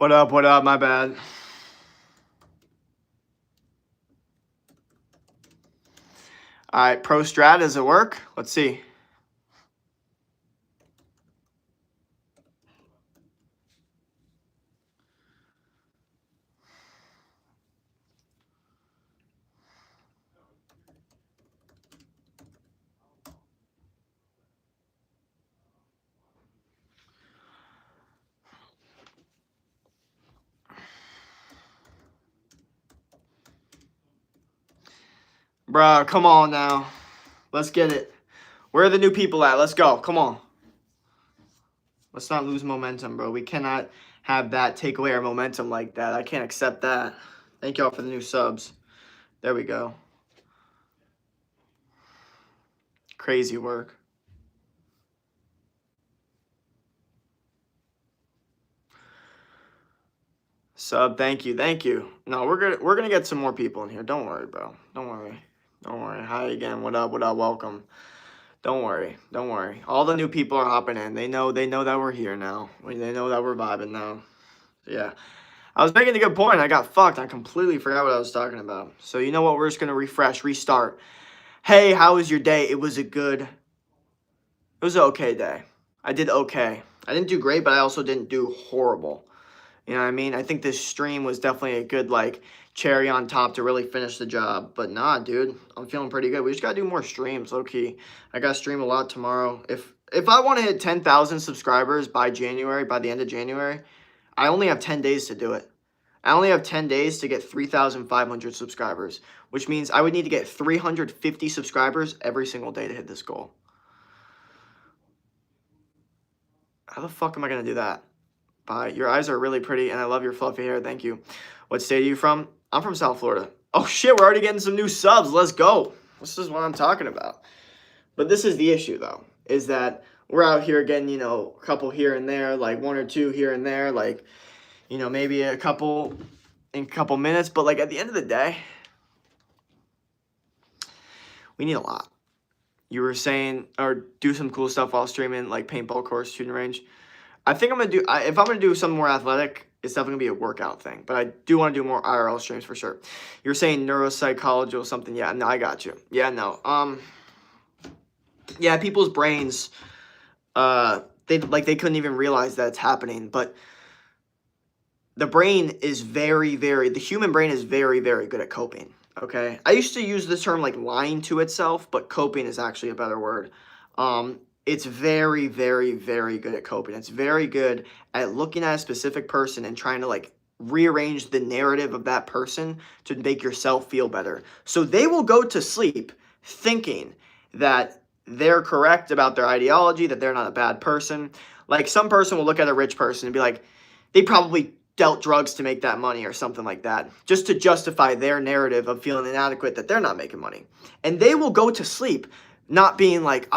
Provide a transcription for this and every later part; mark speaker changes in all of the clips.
Speaker 1: What up? What up? My bad. All right, pro strat, does it work? Let's see. Bro, come on now. Let's get it. Where are the new people at? Let's go. Come on. Let's not lose momentum, bro. We cannot have that take away our momentum like that. I can't accept that. Thank y'all for the new subs. There we go. Crazy work. Sub, thank you. Thank you. No, we're gonna get some more people in here. Don't worry, bro. Don't worry. Don't worry. Hi again. What up? What up? Welcome. Don't worry. Don't worry. All the new people are hopping in. They know that we're here now. They know that we're vibing now. Yeah. I was making a good point. I got fucked. I completely forgot what I was talking about. So you know what? We're just going to refresh, restart. Hey, how was your day? It was an okay day. I did okay. I didn't do great, but I also didn't do horrible. You know what I mean? I think this stream was definitely a good, like, cherry on top to really finish the job. But nah, dude, I'm feeling pretty good. We just got to do more streams, low-key. I got to stream a lot tomorrow. If I want to hit 10,000 subscribers by the end of January, I only have 10 days to do it. I only have 10 days to get 3,500 subscribers, which means I would need to get 350 subscribers every single day to hit this goal. How the fuck am I going to do that? Bye. Your eyes are really pretty, and I love your fluffy hair. Thank you. What state are you from? I'm from South Florida. Oh, shit, we're already getting some new subs. Let's go. This is what I'm talking about. But this is the issue, though, is that we're out here getting, you know, a couple here and there, like one or two here and there, like, you know, maybe a couple in a couple minutes. But, like, at the end of the day, we need a lot. You were saying, or do some cool stuff while streaming, like paintball course, shooting range. I think I'm going to do, if I'm going to do something more athletic, it's definitely going to be a workout thing. But I do want to do more IRL streams for sure. You're saying neuropsychology or something. Yeah, no, I got you. Yeah, no. Yeah, people's brains, they couldn't even realize that it's happening. But the brain is the human brain is very, very good at coping. Okay? I used to use the term like lying to itself, but coping is actually a better word. It's very, very, very good at coping. It's very good at looking at a specific person and trying to like rearrange the narrative of that person to make yourself feel better. So they will go to sleep thinking that they're correct about their ideology, that they're not a bad person. Like some person will look at a rich person and be like, they probably dealt drugs to make that money or something like that, just to justify their narrative of feeling inadequate that they're not making money. And they will go to sleep not being like,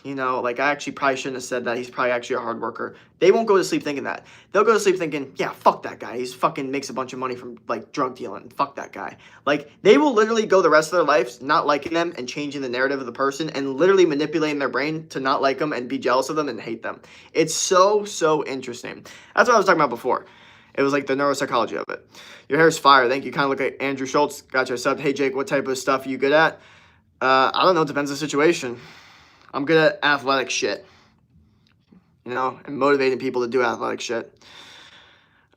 Speaker 1: you know, like I actually probably shouldn't have said that. He's probably actually a hard worker. They won't go to sleep thinking that. They'll go to sleep thinking, yeah, fuck that guy. He's fucking makes a bunch of money from like drug dealing. Fuck that guy. Like they will literally go the rest of their lives not liking them and changing the narrative of the person and literally manipulating their brain to not like them and be jealous of them and hate them. It's so interesting. That's what I was talking about before. It was like the neuropsychology of it. Your hair's fire. Thank you. Kind of look like Andrew Schultz. Got your sub. Hey, Jake, what type of stuff are you good at? I don't know. It depends on the situation. I'm good at athletic shit. You know, and motivating people to do athletic shit.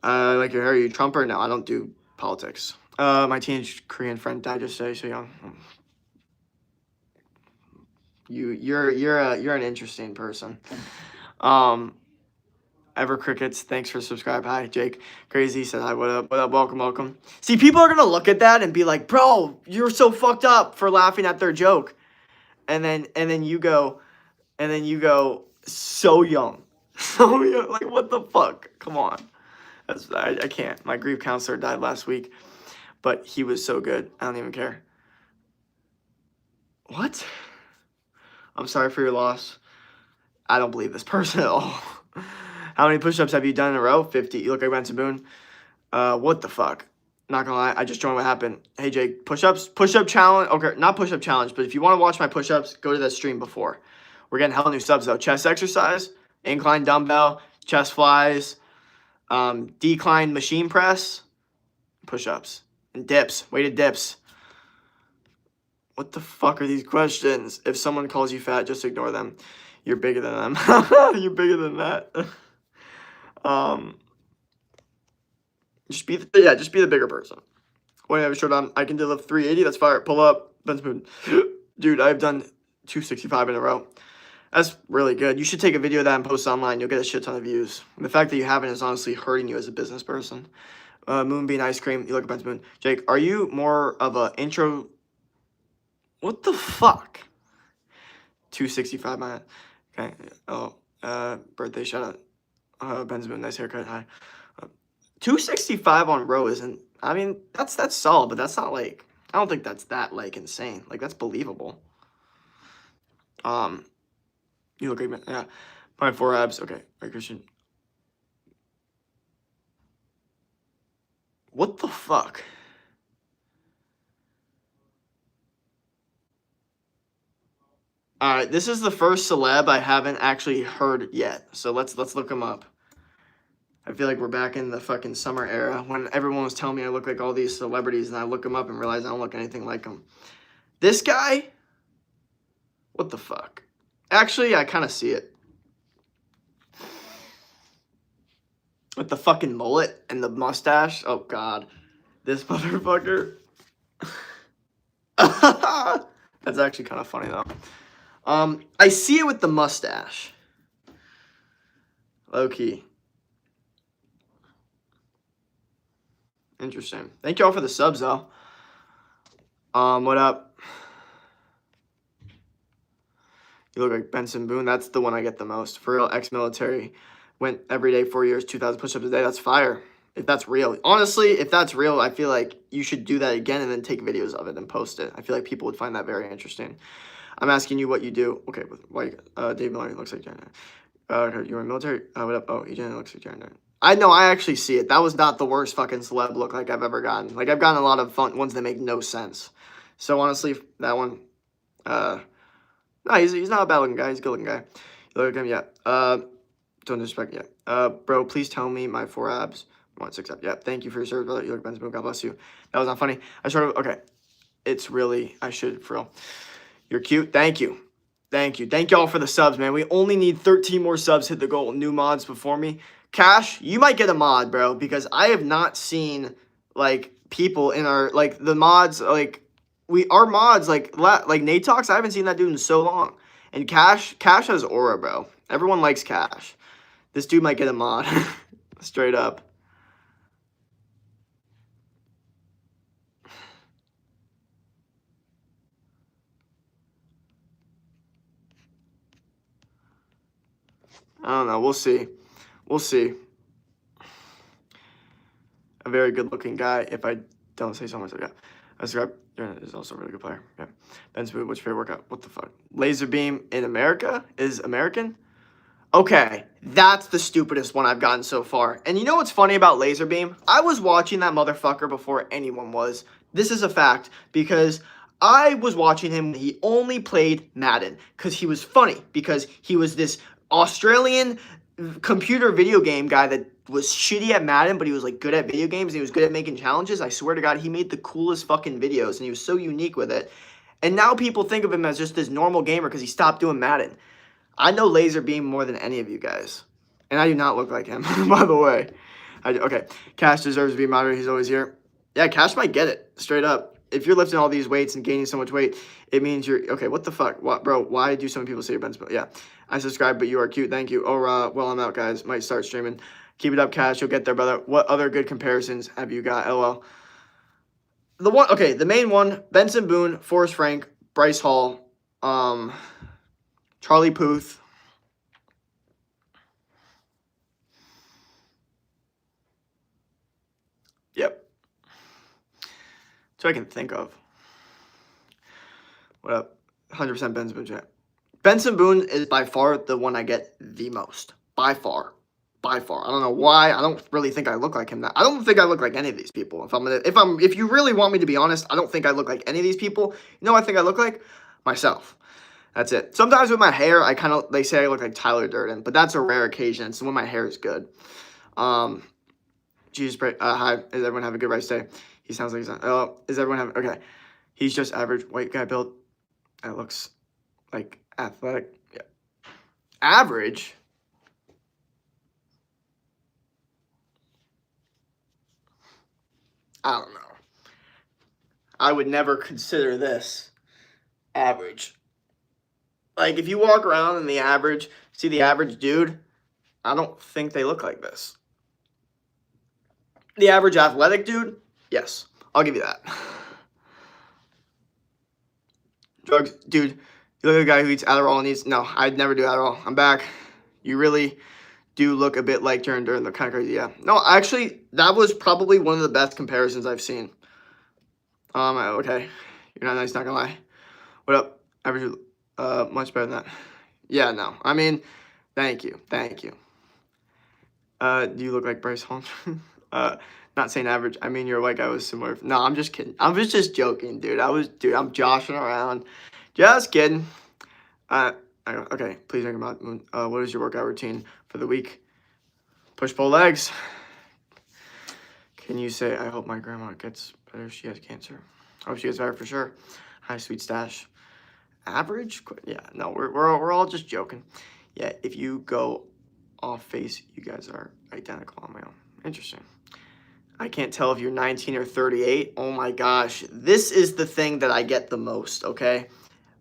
Speaker 1: Like your hair, are you Trumper? No, I don't do politics. My teenage Korean friend died yesterday, so young. You're an interesting person. Ever Crickets, thanks for subscribing. Hi, Jake. Crazy said hi, what up, welcome. See, people are going to look at that and be like, bro, you're so fucked up for laughing at their joke. And then you go, so young. So young, like, what the fuck? Come on. I can't. My grief counselor died last week, but he was so good. I don't even care. What? I'm sorry for your loss. I don't believe this person at all. How many push-ups have you done in a row? 50. You look like Benson Boone. What the fuck? Not gonna lie, I just joined what happened. Hey, Jake, push-ups? Push-up challenge? Okay, not push-up challenge, but if you want to watch my push-ups, go to that stream before. We're getting hella new subs, though. Chest exercise, incline dumbbell, chest flies, Decline machine press, push-ups, and dips, weighted dips. What the fuck are these questions? If someone calls you fat, just ignore them. You're bigger than them. You're bigger than that. Just be the bigger person. When I have a shirt on, I can deadlift 380. That's fire. Pull up, bench spoon. Dude, I've done 265 in a row. That's really good. You should take a video of that and post it online. You'll get a shit ton of views. The fact that you haven't is honestly hurting you as a business person. Moonbeam ice cream. You look at bench spoon. Jake, are you more of a intro? What the fuck? 265, man. Okay. Oh, birthday shout out. Ben's nice haircut. Hi. 265 on row isn't. I mean, that's solid, but that's not like. I don't think that's that like insane. Like that's believable. You look great, man. Yeah. My 4 abs. Okay. Right, Christian. What the fuck? Alright, this is the first celeb I haven't actually heard yet. So let's look him up. I feel like we're back in the fucking summer era when everyone was telling me I look like all these celebrities, and I look them up and realize I don't look anything like them. This guy? What the fuck? Actually, I kind of see it. With the fucking mullet and the mustache. Oh, God. This motherfucker. That's actually kind of funny, though. I see it with the mustache. Low-key. Interesting. Thank you all for the subs, though. What up? You look like Benson Boone. That's the one I get the most. For real, ex-military. Went every day, 4 years, 2,000 push-ups a day. That's fire. If that's real. Honestly, if that's real, I feel like you should do that again and then take videos of it and post it. I feel like people would find that very interesting. I'm asking you what you do. Okay, why? Dave Miller looks like Jen. You're in military? What up? Oh, Jen looks like Jen. I know, I actually see it. That was not the worst fucking celeb look like I've ever gotten. Like, I've gotten a lot of fun ones that make no sense. So, honestly, that one, no, he's not a bad looking guy. He's a good looking guy. You look at him, yeah. Don't disrespect, yeah. Bro, please tell me my 4 abs. 1, 6 abs. Yeah, thank you for your service, brother. You look Ben's God bless you. That was not funny. Okay. It's really, I should, for real. You're cute. Thank you. Thank you. Thank y'all for the subs, man. We only need 13 more subs to hit the goal. New mods before me. Cash, you might get a mod, bro, because I have not seen, like, people in our, like, the mods, like, our mods, like Nate Talks, I haven't seen that dude in so long. And Cash has aura, bro. Everyone likes Cash. This dude might get a mod. Straight up. I don't know. We'll see. We'll see. A very good-looking guy, if I don't say so myself. Yeah. Subscribe. Is also a really good player. Yeah. Ben Smooth, what's your favorite workout? What the fuck? Laser beam in America is American? Okay, that's the stupidest one I've gotten so far. And you know what's funny about laser beam? I was watching that motherfucker before anyone was. This is a fact, because I was watching him when he only played Madden, because he was funny, because he was this Australian computer video game guy that was shitty at Madden, but he was like good at video games, and he was good at making challenges. I swear to God, he made the coolest fucking videos, and he was so unique with it. And now people think of him as just this normal gamer because he stopped doing Madden. I know Laser Beam more than any of you guys. And I do not look like him, by the way. Okay, Cash deserves to be moderated. He's always here. Yeah, Cash might get it, straight up. If you're lifting all these weights and gaining so much weight, it means you're... Okay, what the fuck? What, bro, why do so many people say you're bench? Yeah, I subscribe, but you are cute. Thank you. Oh, well, I'm out, guys. Might start streaming. Keep it up, Cash. You'll get there, brother. What other good comparisons have you got? LOL. The main one, Benson Boone, Forrest Frank, Bryce Hall, Charlie Puth. Yep. So I can think of. What up? 100% Benson Boone chat. Benson Boone is by far the one I get the most. By far. By far. I don't know why. I don't really think I look like him. I don't think I look like any of these people. If you really want me to be honest, I don't think I look like any of these people. You know what I think I look like? Myself. That's it. Sometimes with my hair, they say I look like Tyler Durden, but that's a rare occasion. So when my hair is good. Jesus, hi. Does everyone have a good rice day? He sounds like he's on. Oh, is everyone having? Okay. He's just average white guy build. That looks like athletic. Yeah. Average? I don't know. I would never consider this average. Like, if you walk around and see the average dude, I don't think they look like this. The average athletic dude, yes, I'll give you that. Drugs, dude, you look like a guy who eats Adderall and eats, no, I'd never do Adderall. I'm back. You really do look a bit like during the kind of crazy, yeah. No, actually, that was probably one of the best comparisons I've seen. Okay, you're not nice, not gonna lie. What up? Average, much better than that. Yeah, no, I mean, thank you. Do you look like Bryce Hall? Not saying average. I mean, you're like I was similar. No, I'm just kidding. I was just joking, dude. I'm joshing around. Just kidding. Okay, please think about what is your workout routine for the week? Push pull legs. Can you say I hope my grandma gets better if she has cancer? I hope she gets better for sure. High sweet stash. Average? Yeah, no, we're all just joking. Yeah, if you go off face, you guys are identical on my own. Interesting. I can't tell if you're 19 or 38. Oh my gosh. This is the thing that I get the most, okay?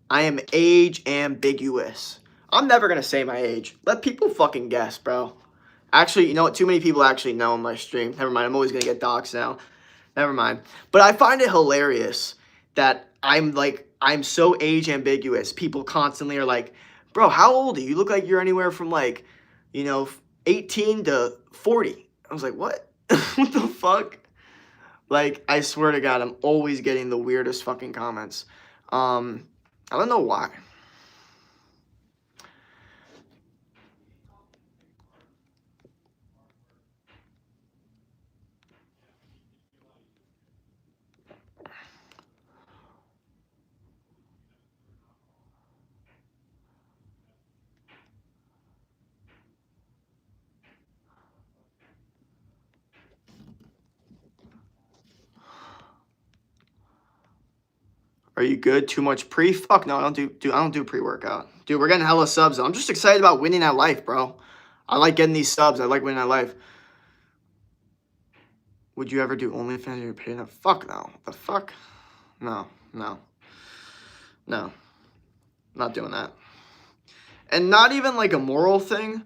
Speaker 1: I am age ambiguous. I'm never going to say my age. Let people fucking guess, bro. Actually, you know what? Too many people actually know on my stream. Never mind. I'm always going to get doxxed now. Never mind. But I find it hilarious that I'm so age ambiguous. People constantly are like, bro, how old are you? You look like you're anywhere from 18 to 40. I was like, what? What the fuck? Like, I swear to God, I'm always getting the weirdest fucking comments. I don't know why. Are you good? Too much pre? Fuck no, I don't do pre-workout. Dude, we're getting hella subs. I'm just excited about winning at life, bro. I like getting these subs. I like winning at life. Would you ever do OnlyFans if you're paid enough? Fuck no. The fuck? No. Not doing that. And not even like a moral thing.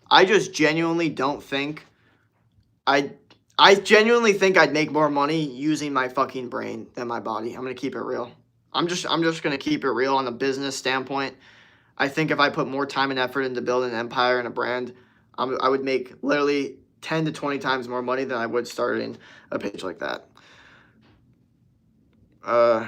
Speaker 1: I just genuinely don't think I genuinely think I'd make more money using my fucking brain than my body. I'm gonna keep it real. I'm just gonna keep it real on a business standpoint. I think if I put more time and effort into building an empire and a brand, I would make literally 10 to 20 times more money than I would starting a page like that.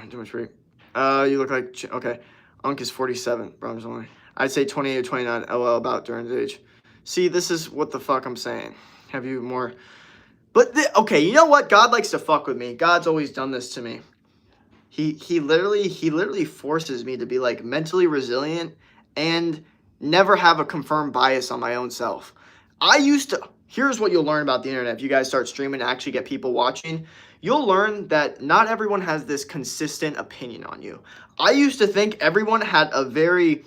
Speaker 1: Too much free. You look like okay. Unk is 47. Brothers only. I'd say 28 or 29. LL about Duran's age. See, this is what the fuck I'm saying. Have you more? But okay, you know what? God likes to fuck with me. God's always done this to me. He literally forces me to be like mentally resilient and never have a confirmed bias on my own self. Here's what you'll learn about the internet. If you guys start streaming and actually get people watching, you'll learn that not everyone has this consistent opinion on you. I used to think everyone had a very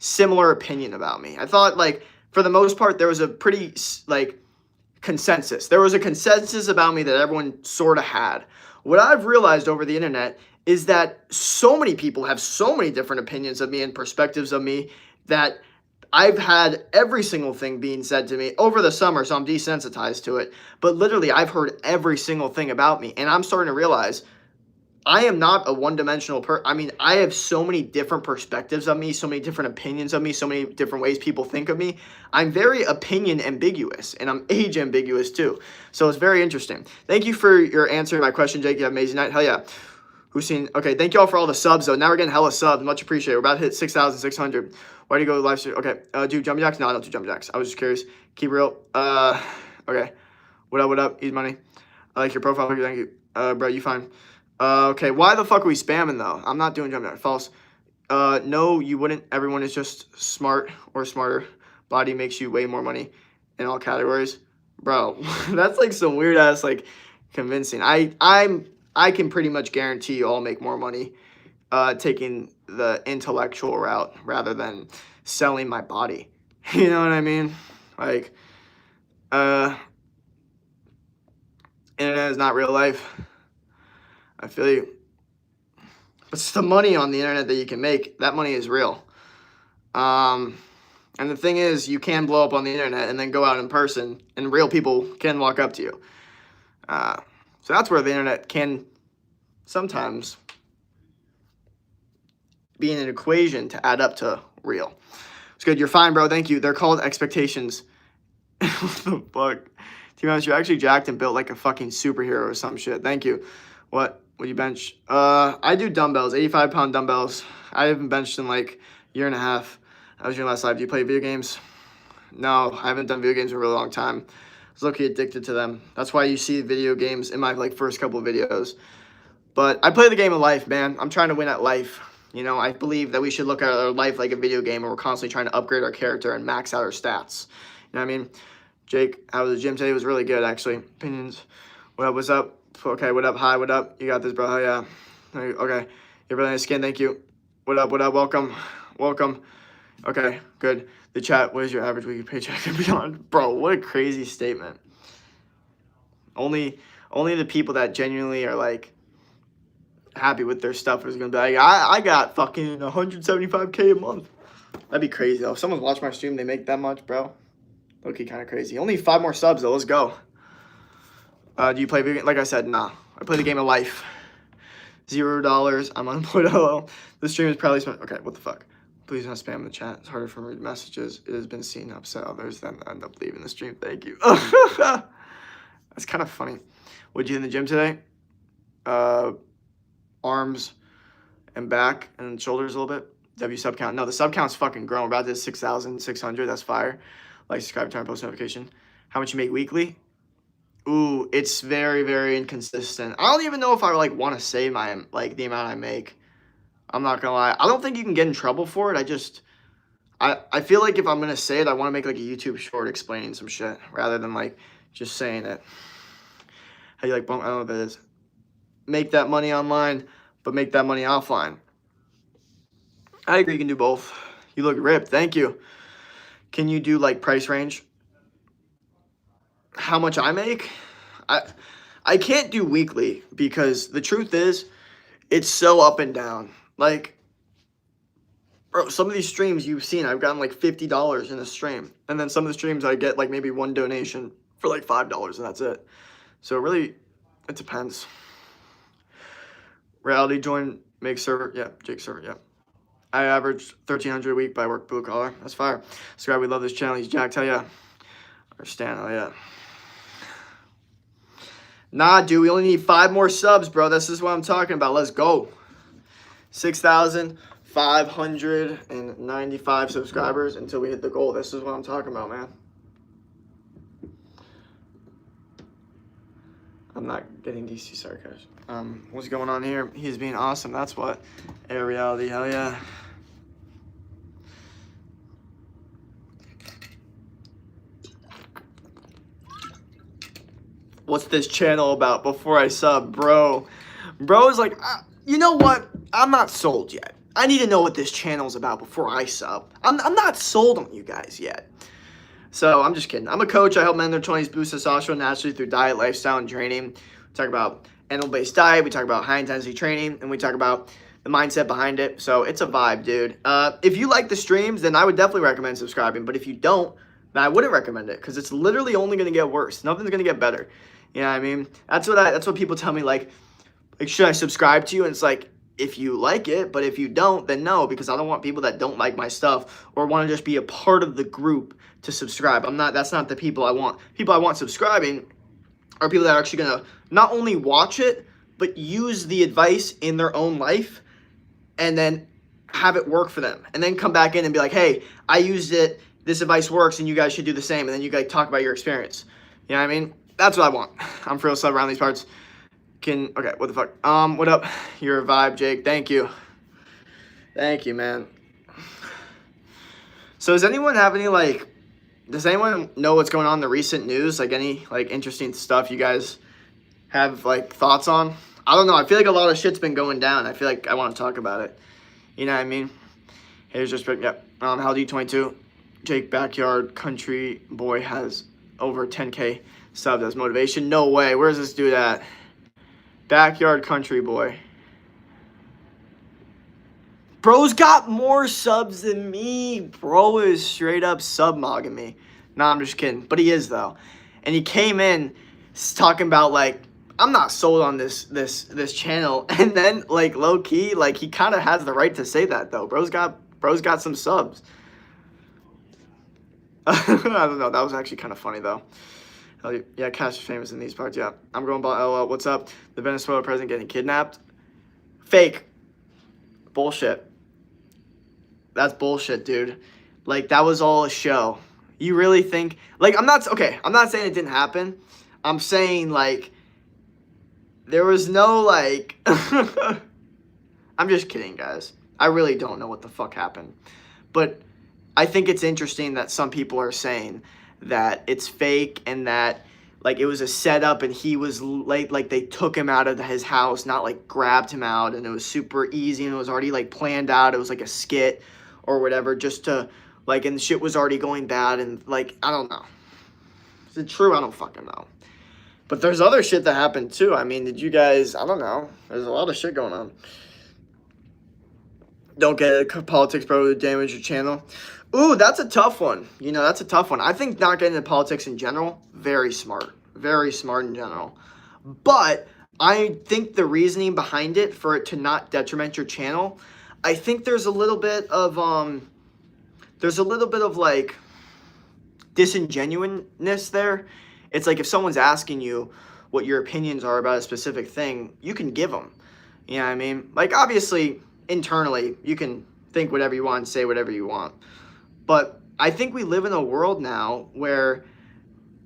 Speaker 1: similar opinion about me. I thought for the most part, there was a pretty consensus. There was a consensus about me that everyone sort of had. What I've realized over the internet is that so many people have so many different opinions of me and perspectives of me that I've had every single thing being said to me over the summer, so I'm desensitized to it. But literally, I've heard every single thing about me, and I'm starting to realize I am not a one-dimensional person. I mean, I have so many different perspectives of me, so many different opinions of me, so many different ways people think of me. I'm very opinion ambiguous, and I'm age ambiguous too. So it's very interesting. Thank you for your answer to my question, Jake. You have an amazing night. Hell yeah. Hussein. Okay, thank you all for all the subs, though. Now we're getting hella subs. Much appreciated. We're about to hit 6,600. Why do you go live stream? Okay, do jumping jacks? No, I don't do jumping jacks. I was just curious. Keep real. Okay. What up? Easy money. I like your profile. Thank you. Bro, you fine. Okay, why the fuck are we spamming, though? I'm not doing jumping jacks. False. No, you wouldn't. Everyone is just smart or smarter. Body makes you way more money in all categories. Bro, that's like some weird ass like convincing. I can pretty much guarantee you I'll make more money taking the intellectual route rather than selling my body. You know what I mean? Like, uh, internet is not real life. I feel you. But it's the money on the internet that you can make. That money is real. And the thing is, you can blow up on the internet and then go out in person, and real people can walk up to you. So that's where the internet can sometimes be an equation to add up to real. It's good. You're fine, bro. Thank you. They're called expectations. What the fuck? To be honest, you're actually jacked and built like a fucking superhero or some shit. Thank you. What would you bench? I do dumbbells, 85-pound dumbbells. I haven't benched in like a year and a half. That was your last live. Do you play video games? No, I haven't done video games in a really long time. I was low-key addicted to them. That's why you see video games in my like first couple of videos. But I play the game of life, man. I'm trying to win at life. You know, I believe that we should look at our life like a video game where we're constantly trying to upgrade our character and max out our stats. You know what I mean? Jake, how was the gym today? It was really good, actually. Opinions. What up? What's up? Okay, what up? Hi, what up? You got this, bro. Oh, yeah. Okay. You're really nice skin. Thank you. What up? What up? Welcome. Welcome. Okay, good. The chat, what is your average weekly paycheck and beyond? Bro, what a crazy statement. Only the people that genuinely are, like, happy with their stuff is going to be like, I got fucking $175K a month. That'd be crazy, though. If someone's watching my stream, they make that much, bro. Low-key kind of crazy. Only 5 more subs, though. Let's go. Do you play video games? Like I said, nah. I play the game of life. $0. I'm unemployed. Hello. The stream is probably spent. Okay, what the fuck? Please don't spam the chat. It's harder for me to read messages. It has been seen to upset others, then end up leaving the stream. Thank you. That's kind of funny. What'd you do in the gym today? Arms and back and shoulders a little bit. W sub count. No, the sub count's fucking grown. We're about to 6,600. That's fire. Like, subscribe, turn on post notification. How much you make weekly? Ooh, it's very, very inconsistent. I don't even know if I like want to say my like the amount I make. I'm not gonna lie. I don't think you can get in trouble for it. I feel like if I'm gonna say it, I want to make like a YouTube short explaining some shit rather than like just saying it. How you like bump? I don't know what that is. Make that money online, but make that money offline. I agree. You can do both. You look ripped. Thank you. Can you do like price range? How much I make? I can't do weekly because the truth is, it's so up and down. Like, bro, some of these streams you've seen, I've gotten like $50 in a stream. And then some of the streams I get like maybe one donation for like $5 and that's it. So really, it depends. Reality join, make server. Yeah, Jake server, yeah. I average 1,300 a week, but I work blue collar. That's fire. Subscribe, we love this channel. He's jacked, hell yeah. Understand, hell yeah. Nah, dude, we only need 5 more subs, bro. This is what I'm talking about. Let's go. 6,595 subscribers until we hit the goal. This is what I'm talking about, man. I'm not getting DC sarcasm. What's going on here? He's being awesome. That's what. Air reality, hell yeah. What's this channel about before I sub, bro? Bro is like, you know what? I'm not sold yet. I need to know what this channel's about before I sub. I'm not sold on you guys yet. So I'm just kidding. I'm a coach. I help men in their 20s boost testosterone naturally through diet, lifestyle, and training. We talk about animal-based diet. We talk about high-intensity training. And we talk about the mindset behind it. So it's a vibe, dude. If you like the streams, then I would definitely recommend subscribing. But if you don't, then I wouldn't recommend it because it's literally only going to get worse. Nothing's going to get better. You know what I mean? That's what people tell me, like, should I subscribe to you? And it's like, if you like it, but if you don't, then no, because I don't want people that don't like my stuff or want to just be a part of the group to subscribe. That's not the people I want. People I want subscribing are people that are actually going to not only watch it, but use the advice in their own life and then have it work for them. And then come back in and be like, hey, I used it. This advice works and you guys should do the same. And then you guys talk about your experience. You know what I mean? That's what I want. I'm for real sub around these parts. Okay, what the fuck? What up? You're a vibe, Jake. Thank you. Thank you, man. So does anyone have any, like, does anyone know what's going on in the recent news? Like any like interesting stuff you guys have like thoughts on? I don't know. I feel like a lot of shit's been going down. I feel like I want to talk about it. You know what I mean? Here's just yep. How do you 22? Jake Backyard Country Boy has over 10K subs as motivation. No way. Where's this dude at? Backyard Country Boy. Bro's got more subs than me. Bro is straight up sub-mogging me. Nah, I'm just kidding. But he is, though. And he came in talking about, like, I'm not sold on this channel. And then, like, low-key, like, he kind of has the right to say that, though. Bro's got some subs. I don't know. That was actually kind of funny, though. Yeah, Cash is famous in these parts. Yeah. I'm going by LOL. What's up? The Venezuela president getting kidnapped? Fake. Bullshit. That's bullshit, dude. Like, that was all a show. You really think... Like, I'm not saying it didn't happen. I'm saying, like, there was no, like... I'm just kidding, guys. I really don't know what the fuck happened. But I think it's interesting that some people are saying that it's fake and that, like, it was a setup and he was late, like, they took him out of his house, not, like, grabbed him out, and it was super easy and it was already, like, planned out. It was, like, a skit or whatever, just to, like, and the shit was already going bad, and, like, I don't know. Is it true? I don't fucking know. But there's other shit that happened, too. I mean, did you guys, I don't know. There's a lot of shit going on. Don't get it. Politics, bro, damage your channel. Ooh, that's a tough one. You know, that's a tough one. I think not getting into politics in general, very smart. Very smart in general. But I think the reasoning behind it, for it to not detriment your channel, I think there's a little bit of, like, disingenuousness there. It's like if someone's asking you what your opinions are about a specific thing, you can give them. You know what I mean? Like, obviously, internally, you can think whatever you want and say whatever you want. But I think we live in a world now where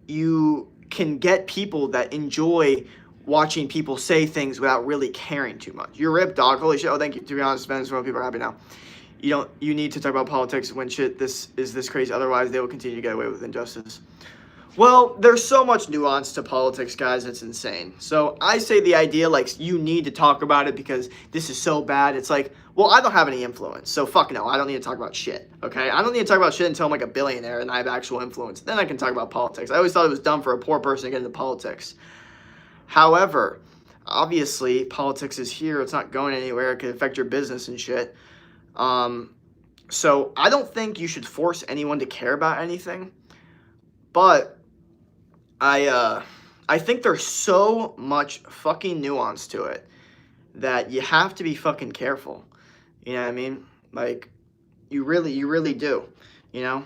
Speaker 1: you can get people that enjoy watching people say things without really caring too much. You're ripped, dog. Holy shit. Oh, thank you. To be honest, Venezuela people are happy now. You need to talk about politics when shit this crazy. Otherwise, they will continue to get away with injustice. Well, there's so much nuance to politics, guys. It's insane. So I say the idea, like, you need to talk about it because this is so bad. It's like, well, I don't have any influence. So fuck no. I don't need to talk about shit. Okay? I don't need to talk about shit until I'm like a billionaire and I have actual influence. Then I can talk about politics. I always thought it was dumb for a poor person to get into politics. However, obviously, politics is here. It's not going anywhere. It could affect your business and shit. So I don't think you should force anyone to care about anything. But I think there's so much fucking nuance to it that you have to be fucking careful. You know what I mean? Like, you really do. You know?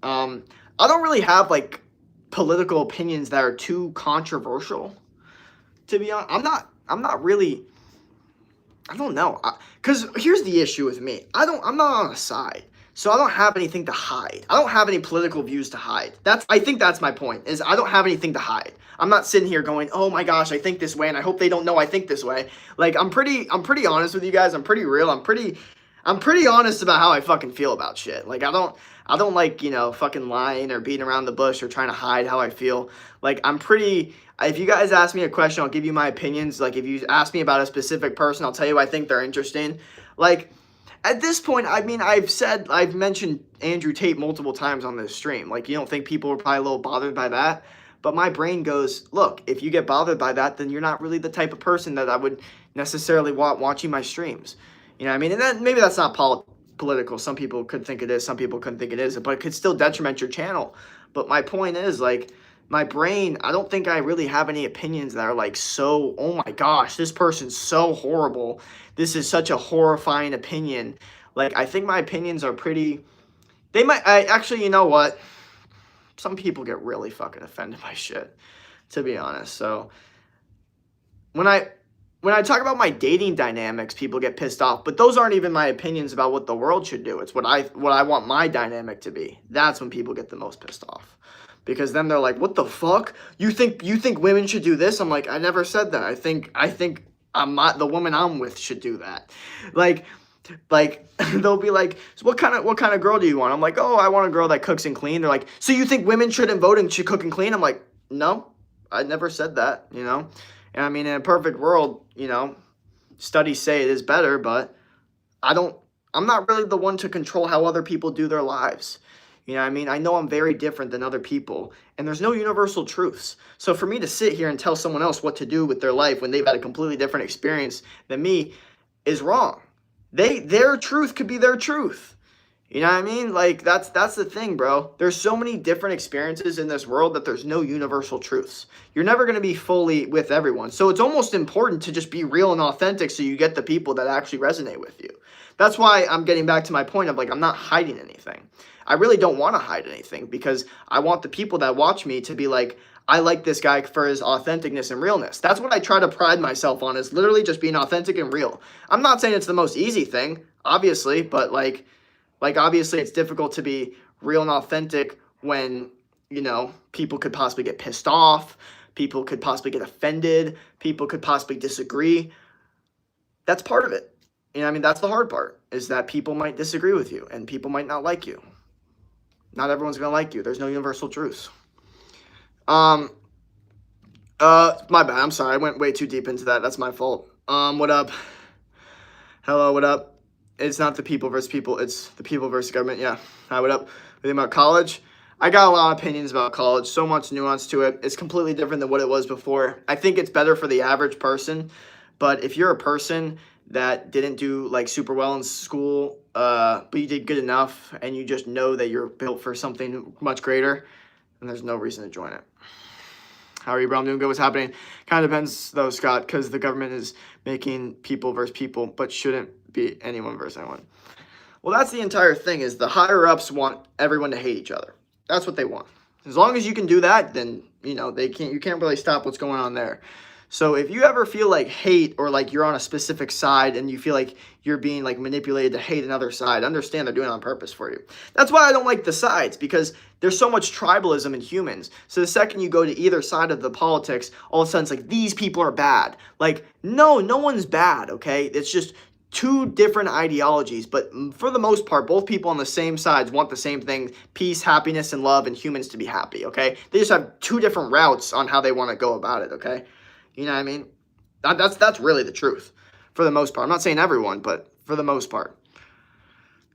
Speaker 1: I don't really have, like, political opinions that are too controversial. To be honest, I'm not really, I don't know. Because here's the issue with me. I'm not on a side. So I don't have anything to hide. I don't have any political views to hide. I think that's my point, is I don't have anything to hide. I'm not sitting here going, oh my gosh, I think this way, and I hope they don't know I think this way. Like, I'm pretty honest with you guys. I'm pretty real. I'm pretty honest about how I fucking feel about shit. Like, I don't like, you know, fucking lying or beating around the bush or trying to hide how I feel. Like, if you guys ask me a question, I'll give you my opinions. Like, if you ask me about a specific person, I'll tell you I think they're interesting. Like, at this point, I mean, I've mentioned Andrew Tate multiple times on this stream. Like, you don't think people are probably a little bothered by that? But my brain goes, look, if you get bothered by that, then you're not really the type of person that I would necessarily want watching my streams. You know what I mean? And then maybe that's not political. Some people could think it is. Some people couldn't think it is. But it could still detriment your channel. But my point is, like, my brain, I don't think I really have any opinions that are like so, oh my gosh, this person's so horrible. This is such a horrifying opinion. Like, I think my opinions are pretty, actually, you know what? Some people get really fucking offended by shit, to be honest. So when I talk about my dating dynamics, people get pissed off. But those aren't even my opinions about what the world should do. It's what I want my dynamic to be. That's when people get the most pissed off. Because then they're like, what the fuck? You think women should do this? I'm like, I never said that. I think I'm not, the woman I'm with should do that. Like, Like they'll be like, so what kind of girl do you want? I'm like, oh, I want a girl that cooks and clean. They're like, so you think women shouldn't vote and should cook and clean? I'm like, no, I never said that, you know. And I mean, in a perfect world, you know, studies say it is better, but I'm not really the one to control how other people do their lives. You know what I mean? I know I'm very different than other people, and there's no universal truths. So for me to sit here and tell someone else what to do with their life when they've had a completely different experience than me is wrong. Their truth could be their truth. You know what I mean? Like that's the thing, bro. There's so many different experiences in this world that there's no universal truths. You're never going to be fully with everyone. So it's almost important to just be real and authentic so you get the people that actually resonate with you. That's why I'm getting back to my point of like I'm not hiding anything. I really don't want to hide anything because I want the people that watch me to be like, I like this guy for his authenticness and realness. That's what I try to pride myself on, is literally just being authentic and real. I'm not saying it's the most easy thing, obviously, but like obviously it's difficult to be real and authentic when, you know, people could possibly get pissed off, people could possibly get offended, people could possibly disagree. That's part of it. You know what I mean? That's the hard part, is that people might disagree with you and people might not like you. Not everyone's going to like you. There's no universal truths. My bad. I'm sorry. I went way too deep into that. That's my fault. What up? Hello, what up? It's not the people versus people. It's the people versus government. Yeah. Hi, what up? What do you think about college? I got a lot of opinions about college. So much nuance to it. It's completely different than what it was before. I think it's better for the average person. But if you're a person that didn't do like super well in school, but you did good enough and you just know that you're built for something much greater, then there's no reason to join it. How are you, bro? I'm doing good. What's happening? Kind of depends, though, Scott, because the government is making people versus people, but shouldn't be anyone versus anyone. Well, that's the entire thing, is the higher-ups want everyone to hate each other. That's what they want. As long as you can do that, then, you know, you can't really stop what's going on there. So if you ever feel like hate, or like you're on a specific side and you feel like you're being like manipulated to hate another side, understand they're doing it on purpose for you. That's why I don't like the sides, because there's so much tribalism in humans. So the second you go to either side of the politics, all of a sudden it's like, these people are bad. Like, no one's bad, okay? It's just two different ideologies, but for the most part, both people on the same sides want the same thing: peace, happiness, and love, and humans to be happy, okay? They just have two different routes on how they want to go about it, okay? You know what I mean? That's really the truth, for the most part. I'm not saying everyone, but for the most part.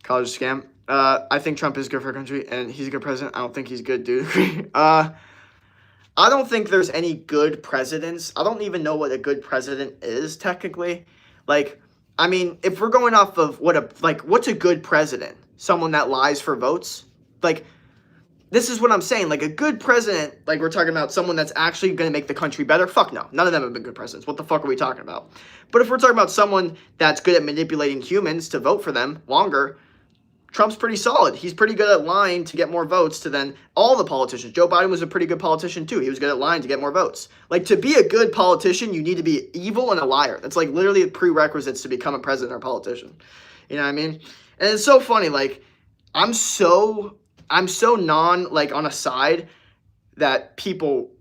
Speaker 1: College scam. I think Trump is good for our country, and he's a good president. I don't think he's good, dude. I don't think there's any good presidents. I don't even know what a good president is, technically. Like, I mean, if we're going off of what's a good president? Someone that lies for votes? Like, this is what I'm saying. Like, a good president, like we're talking about someone that's actually going to make the country better. Fuck no. None of them have been good presidents. What the fuck are we talking about? But if we're talking about someone that's good at manipulating humans to vote for them longer, Trump's pretty solid. He's pretty good at lying to get more votes to then all the politicians. Joe Biden was a pretty good politician too. He was good at lying to get more votes. Like, to be a good politician, you need to be evil and a liar. That's like literally prerequisites to become a president or a politician. You know what I mean? And it's so funny. Like, I'm so like on a side that people,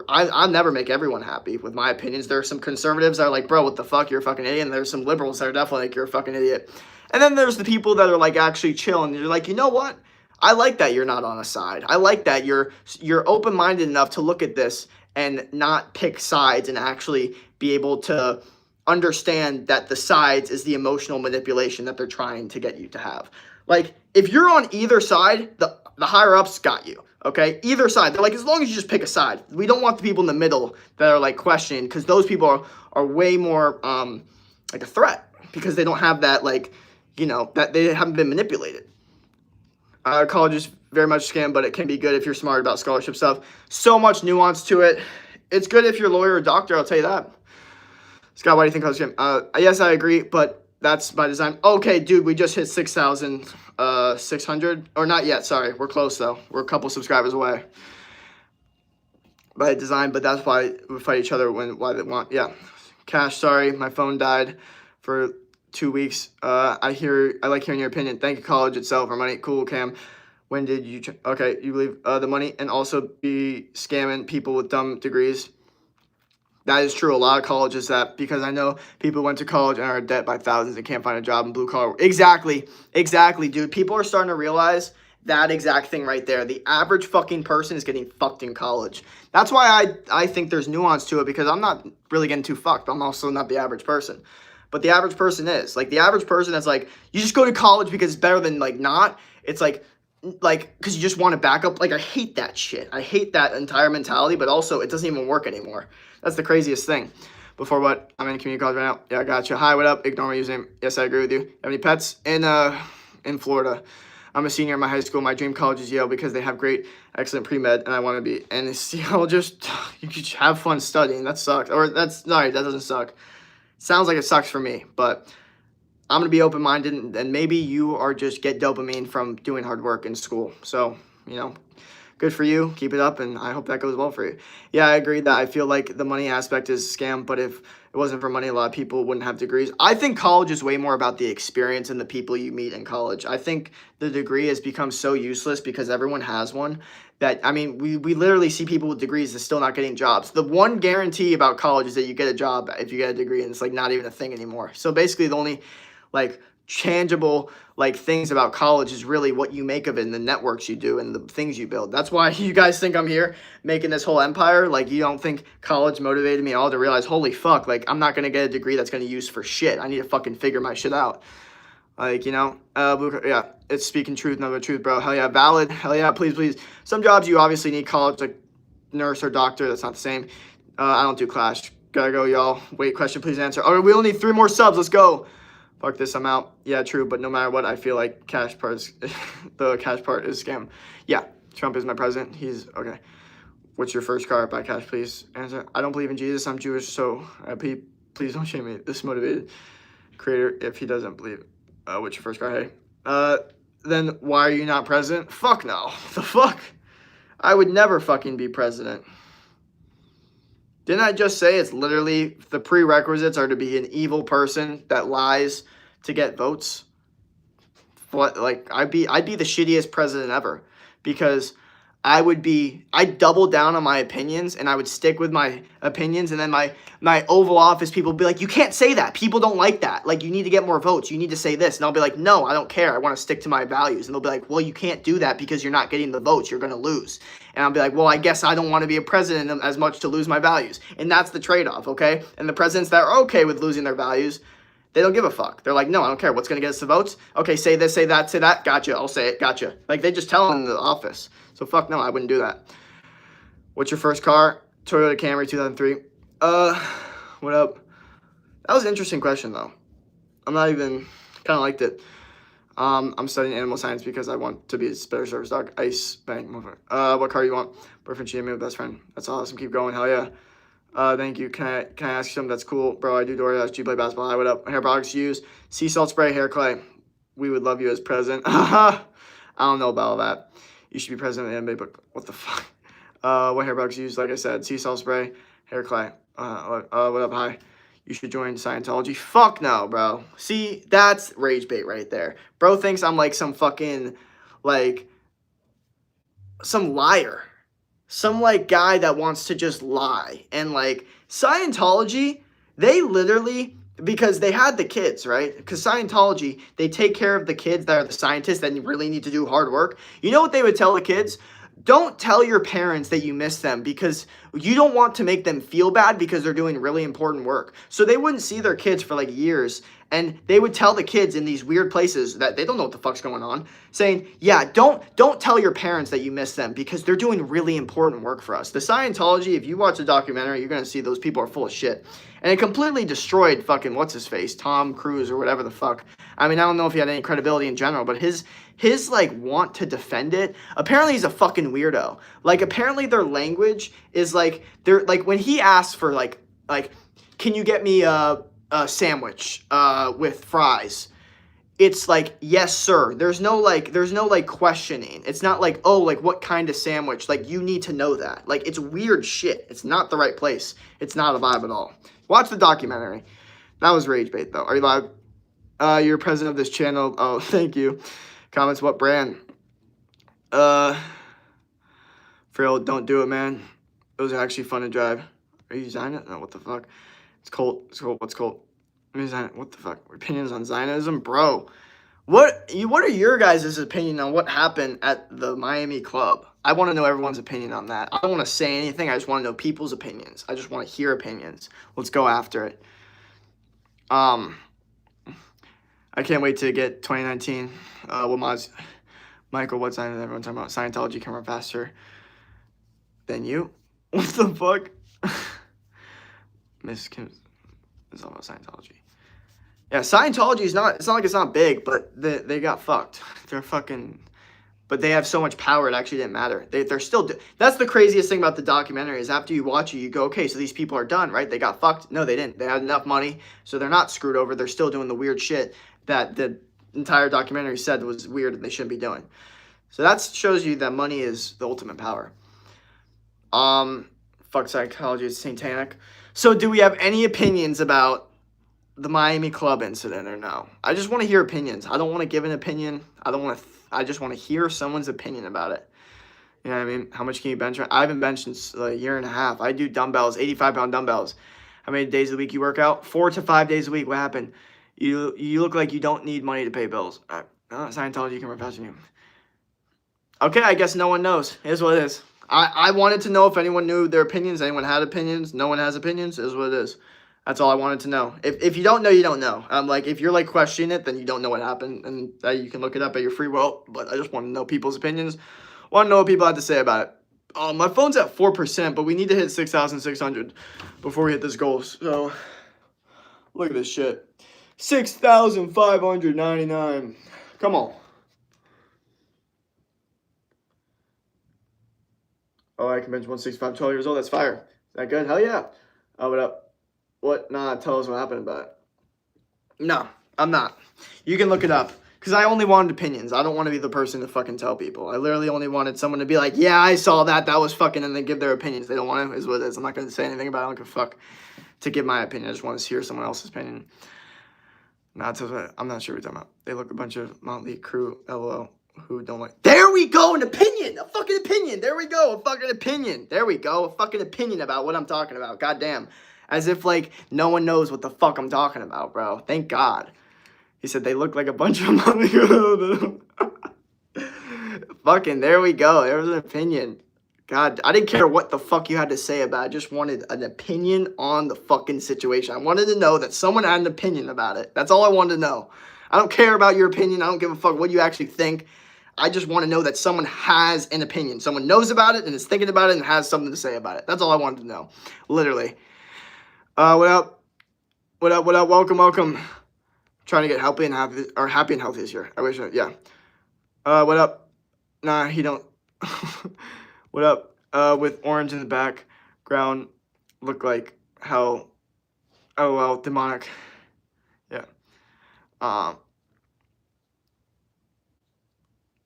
Speaker 1: I'll never make everyone happy with my opinions. There are some conservatives that are like, bro, what the fuck, you're a fucking idiot. And there's some liberals that are definitely like, you're a fucking idiot. And then there's the people that are like actually chill, and you're like, you know what? I like that you're not on a side. I like that you're open-minded enough to look at this and not pick sides, and actually be able to understand that the sides is the emotional manipulation that they're trying to get you to have. Like, if you're on either side, the higher-ups got you, okay? Either side. They're like, as long as you just pick a side. We don't want the people in the middle that are, like, questioning, because those people are way more, like, a threat, because they don't have that, like, you know, that they haven't been manipulated. College is very much a scam, but it can be good if you're smart about scholarship stuff. So much nuance to it. It's good if you're a lawyer or doctor, I'll tell you that. Scott, why do you think college is a scam? Yes, I agree, but that's by design. Okay, dude, we just hit 6,600. Or not yet, sorry. We're close, though. We're a couple subscribers away. By design, but that's why we fight each other why they want. Yeah. Cash, sorry. My phone died for 2 weeks. I like hearing your opinion. Thank you, college itself, or money. Cool, Cam. When did you... Okay, you believe the money and also be scamming people with dumb degrees? That is true. A lot of colleges that, because I know people went to college and are in debt by thousands and can't find a job in blue collar. Exactly. Exactly, dude. People are starting to realize that exact thing right there. The average fucking person is getting fucked in college. That's why I think there's nuance to it, because I'm not really getting too fucked. I'm also not the average person. But the average person is. Like, the average person that's like, you just go to college because it's better than, like, not. It's like, because you just want to back up. Like, I hate that shit. I hate that entire mentality, but also it doesn't even work anymore. That's the craziest thing. Before what? I'm in community college right now. Yeah, I got you. Hi, what up? Ignore my username. Yes, I agree with you. Have any pets? In Florida. I'm a senior in my high school. My dream college is Yale because they have great, excellent pre-med, and I want to be. And it's, you could just have fun studying. That sucks. Or that doesn't suck. Sounds like it sucks for me, but I'm going to be open-minded, and maybe you are just get dopamine from doing hard work in school. So, good for you. Keep it up, and I hope that goes well for you. Yeah, I agree that I feel like the money aspect is a scam, but if it wasn't for money, a lot of people wouldn't have degrees. I think college is way more about the experience and the people you meet in college. I think the degree has become so useless because everyone has one that, we literally see people with degrees that's still not getting jobs. The one guarantee about college is that you get a job if you get a degree, and it's like not even a thing anymore. So basically the only tangible things about college is really what you make of it and the networks you do and the things you build. That's why you guys think I'm here making this whole empire. You don't think college motivated me at all to realize, holy fuck, I'm not gonna get a degree that's gonna use for shit. I need to fucking figure my shit out. Yeah, it's speaking truth, not the truth, bro. Hell yeah, valid. Hell yeah, please. Some jobs you obviously need college, like nurse or doctor. That's not the same. I don't do Clash. Gotta go, y'all. Wait, question, please answer. All right, we only need 3 more subs. Let's go. Fuck this, I'm out. Yeah, true, but no matter what, I feel like the cash part is scam. Yeah, Trump is my president. He's, okay. What's your first car? Buy cash, please. Answer. I don't believe in Jesus. I'm Jewish, so please don't shame me. This motivated creator, if he doesn't believe. What's your first car? Hey. Then why are you not president? Fuck no. The fuck? I would never fucking be president. Didn't I just say it's literally the prerequisites are to be an evil person that lies to get votes? What, I'd be the shittiest president ever, because I'd double down on my opinions and I would stick with my opinions, and then my Oval Office people would be like, you can't say that. People don't like that. You need to get more votes. You need to say this. And I'll be like, no, I don't care. I want to stick to my values. And they'll be like, well, you can't do that because you're not getting the votes. You're going to lose. And I'll be like, well, I guess I don't want to be a president as much to lose my values. And that's the trade-off, okay? And the presidents that are okay with losing their values, they don't give a fuck. They're like, no, I don't care. What's going to get us the votes? Okay, say this, say that, say that. Gotcha. I'll say it. Gotcha. They just tell them in the office. So fuck no, I wouldn't do that. What's your first car? Toyota Camry 2003. What up? That was an interesting question, though. I'm not even, kind of liked it. I'm studying animal science because I want to be a better service dog. Ice, bang, motherfucker. What car do you want? Boyfriend, cheating me with best friend. That's awesome. Keep going. Hell yeah. Thank you. Can I ask you something? That's cool, bro. I do DoorDash. Do you play basketball? Hi, what up? Hair products you use? Sea salt spray, hair clay. We would love you as president. I don't know about all that. You should be president of the NBA, but what the fuck? What hair products you use? Like I said, sea salt spray, hair clay. What up? Hi. You should join Scientology. Fuck no, bro. See, that's rage bait right there. Bro thinks I'm some fucking, some liar. Some, guy that wants to just lie. And, Scientology, they literally, because they had the kids, right? Because Scientology, they take care of the kids that are the scientists that really need to do hard work. You know what they would tell the kids? Don't tell your parents that you miss them, because you don't want to make them feel bad because they're doing really important work. So they wouldn't see their kids for years, and they would tell the kids in these weird places that they don't know what the fuck's going on, saying, yeah, don't tell your parents that you miss them because they're doing really important work for us. The Scientology, if you watch the documentary, you're going to see those people are full of shit. And it completely destroyed fucking what's-his-face, Tom Cruise or whatever the fuck. I don't know if he had any credibility in general, but his want to defend it, apparently he's a fucking weirdo. Apparently their language is they're when he asks for can you get me a sandwich with fries, it's yes sir. There's no questioning. It's not what kind of sandwich, you need to know that. It's weird shit. It's not the right place. It's not a vibe at all. Watch the documentary. That was rage bait though. Are you live? You're president of this channel. Oh, thank you. Comments, what brand? Frill, don't do it, man. Those are actually fun to drive. Are you Zionist? No, what the fuck? It's cold. It's cold. What's cold? What the fuck? Opinions on Zionism? Bro, what are your guys' opinion on what happened at the Miami club? I want to know everyone's opinion on that. I don't want to say anything. I just want to know people's opinions. I just want to hear opinions. Let's go after it. I can't wait to get 2019. Michael, what's everyone talking about? Scientology can run faster than you? What the fuck? Miss Kim is all about Scientology. Yeah, Scientology is not, it's not like it's not big, but they got fucked. They're fucking, but they have so much power, it actually didn't matter. They're still, that's the craziest thing about the documentary is after you watch it, you go, okay, so these people are done, right? They got fucked. No, they didn't. They had enough money, so they're not screwed over. They're still doing the weird shit that the entire documentary said was weird and they shouldn't be doing. So that shows you that money is the ultimate power. Fuck Scientology, it's satanic. So do we have any opinions about the Miami club incident or no? I just want to hear opinions. I don't want to give an opinion. I just want to hear someone's opinion about it. You know what I mean? How much can you bench? I haven't benched in a year and a half. I do dumbbells, 85-pound dumbbells. How many days a week you work out? 4 to 5 days a week. What happened? You look like you don't need money to pay bills. Scientology can run faster than you. Okay, I guess no one knows. It is what it is. I wanted to know if anyone knew their opinions. Anyone had opinions. No one has opinions. It is what it is. That's all I wanted to know. If you don't know, you don't know. Like, if you're, like, questioning it, then you don't know what happened. And you can look it up at your free will. But I just want to know people's opinions. Want to know what people had to say about it. My phone's at 4%, but we need to hit 6,600 before we hit this goal. So, look at this shit. 6,599. Come on. Oh, I can bench 165, 12 years old. That's fire. Is that good? Hell yeah. Oh, what up? What? Nah, tell us what happened about it. No, I'm not. You can look it up. Because I only wanted opinions. I don't want to be the person to fucking tell people. I literally only wanted someone to be like, yeah, I saw that. That was fucking, and then give their opinions. They don't want to, is what it is. I'm not going to say anything about it. I don't give a fuck to give my opinion. I just want to hear someone else's opinion. Nah, I'm not sure what you're talking about. They look a bunch of Motley Crew, LOL, who don't like. There we go, an opinion. A fucking opinion. There we go, a fucking opinion. There we go, a fucking opinion about what I'm talking about. Goddamn. As if, like, no one knows what the fuck I'm talking about, bro. Thank God. He said they look like a bunch of money. Fucking, there we go. There was an opinion. God, I didn't care what the fuck you had to say about it. I just wanted an opinion on the fucking situation. I wanted to know that someone had an opinion about it. That's all I wanted to know. I don't care about your opinion. I don't give a fuck what you actually think. I just want to know that someone has an opinion. Someone knows about it and is thinking about it and has something to say about it. That's all I wanted to know. Literally. What up? What up? What up? Welcome, welcome. Trying to get happy and healthy this year. I wish yeah. What up? Nah, he don't. What up? With orange in the background, look like hell. Oh well, demonic. Yeah.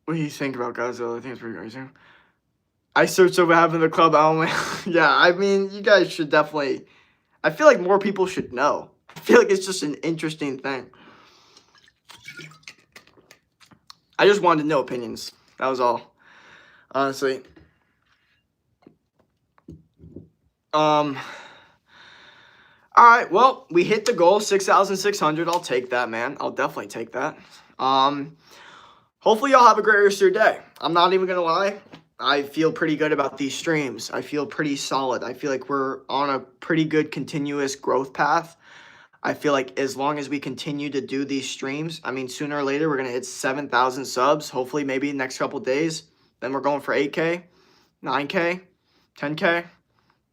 Speaker 1: What do you think about Godzilla? I think it's pretty crazy. I searched over half of the club. Yeah, I mean, you guys should definitely. I feel like more people should know. I feel like it's just an interesting thing. I just wanted to know opinions. That was all. Honestly. Alright, well, we hit the goal, 6,600. I'll take that, man. I'll definitely take that. Hopefully y'all have a great rest of your day. I'm not even gonna lie. I feel pretty good about these streams. I feel pretty solid. I feel like we're on a pretty good continuous growth path. I feel like as long as we continue to do these streams, I mean, sooner or later, we're going to hit 7,000 subs. Hopefully, maybe next couple days. Then we're going for 8K, 9K, 10K.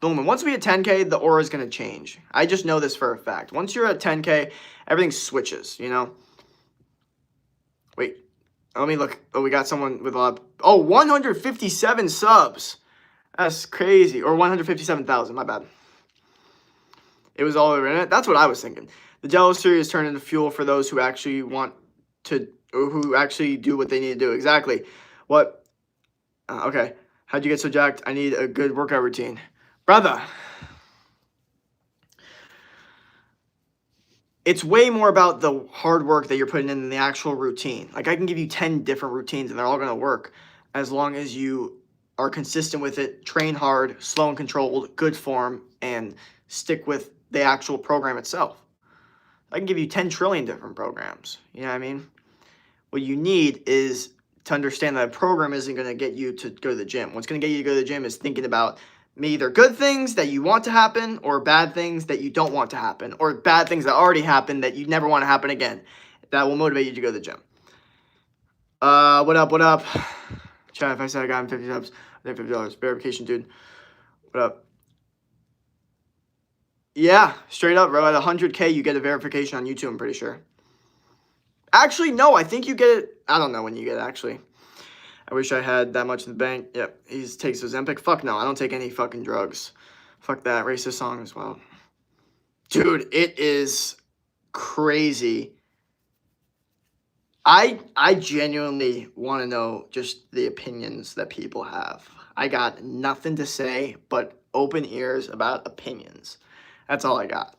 Speaker 1: Boom. And once we hit 10K, the aura is going to change. I just know this for a fact. Once you're at 10K, everything switches, you know? Wait. Let me look. Oh, we got someone with a lot. 157 subs. That's crazy. Or 157,000. My bad. It was all over in it. That's what I was thinking. The jealousy is turned into fuel for those who actually want to, or who actually do what they need to do. Exactly. What? Okay. How'd you get so jacked? I need a good workout routine. Brother. It's way more about the hard work that you're putting in than the actual routine. Like, I can give you 10 different routines and they're all going to work as long as you are consistent with it, train hard, slow and controlled, good form, and stick with the actual program itself. I can give you 10 trillion different programs. You know what I mean? What you need is to understand that a program isn't going to get you to go to the gym. What's going to get you to go to the gym is thinking about either good things that you want to happen or bad things that you don't want to happen or bad things that already happened that you never want to happen again. That will motivate you to go to the gym. What up? Chat, if I said I got him 50 subs, I think $50. Verification, dude. What up? Yeah, straight up, bro. At 100K, you get a verification on YouTube, I'm pretty sure. Actually, no, I think you get it. I don't know when you get it, actually. I wish I had that much in the bank. Yep, he takes Ozempic. Fuck no, I don't take any fucking drugs. Fuck that racist song as well. Dude, it is crazy. I genuinely want to know just the opinions that people have. I got nothing to say but open ears about opinions. That's all I got.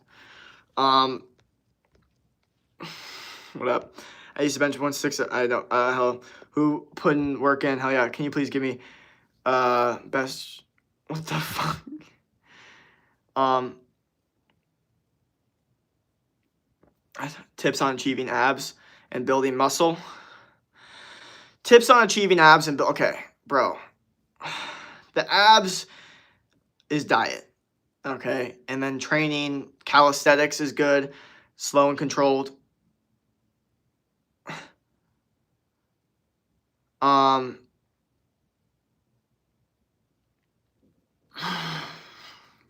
Speaker 1: What up? I used to bench 160. I don't. Hello. Who put in work in? Hell yeah. Can you please give me best? What the fuck? Tips on achieving abs and building muscle. Tips on achieving abs and okay, bro. The abs is diet. Okay, and then training, calisthenics is good, slow and controlled.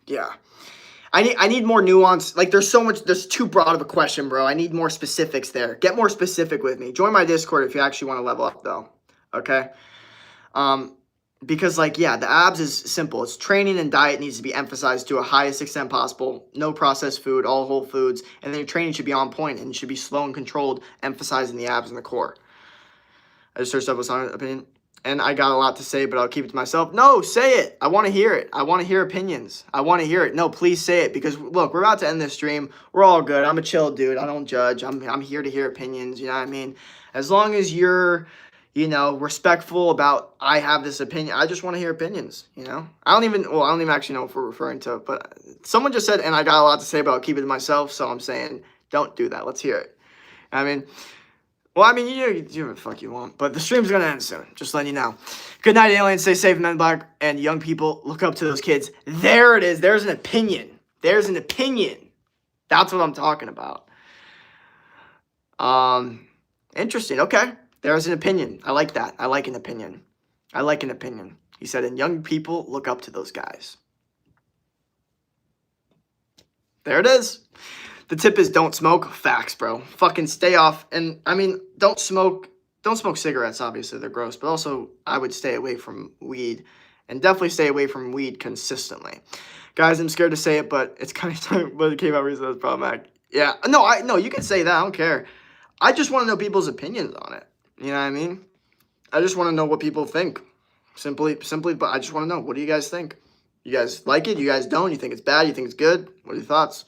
Speaker 1: Yeah. I need more nuance. Like, there's too broad of a question, bro. I need more specifics there. Get more specific with me. Join my Discord if you actually want to level up, though. Okay? Because, like, yeah, the abs is simple. It's training and diet needs to be emphasized to a highest extent possible. No processed food, all whole foods. And then your training should be on point and should be slow and controlled, emphasizing the abs and the core. I just searched up what's on opinion. And I got a lot to say, but I'll keep it to myself. No, say it. I want to hear it. I want to hear opinions. I want to hear it. No, please say it because, look, we're about to end this stream. We're all good. I'm a chill dude. I don't judge. I'm here to hear opinions. You know what I mean? As long as you're, respectful about I have this opinion. I just want to hear opinions, I don't even actually know if we're referring to it, but someone just said, and I got a lot to say, but I'll keep it to myself. So I'm saying, don't do that. Let's hear it. You do what the fuck you want, but the stream's gonna end soon. Just letting you know. Good night, aliens. Stay safe, men in black, and young people. Look up to those kids. There it is. There's an opinion. There's an opinion. That's what I'm talking about. Interesting. Okay. There's an opinion. I like that. I like an opinion. He said, and young people look up to those guys. There it is. The tip is don't smoke. Facts, bro. Fucking stay off. And, don't smoke cigarettes, obviously. They're gross. But also, I would stay away from weed. And definitely stay away from weed consistently. Guys, I'm scared to say it, but it's kind of time. But it came out recently. That's problematic. Yeah. No, you can say that. I don't care. I just want to know people's opinions on it. You know what I mean? I just want to know what people think. Simply, but I just want to know. What do you guys think? You guys like it? You guys don't? You think it's bad? You think it's good? What are your thoughts?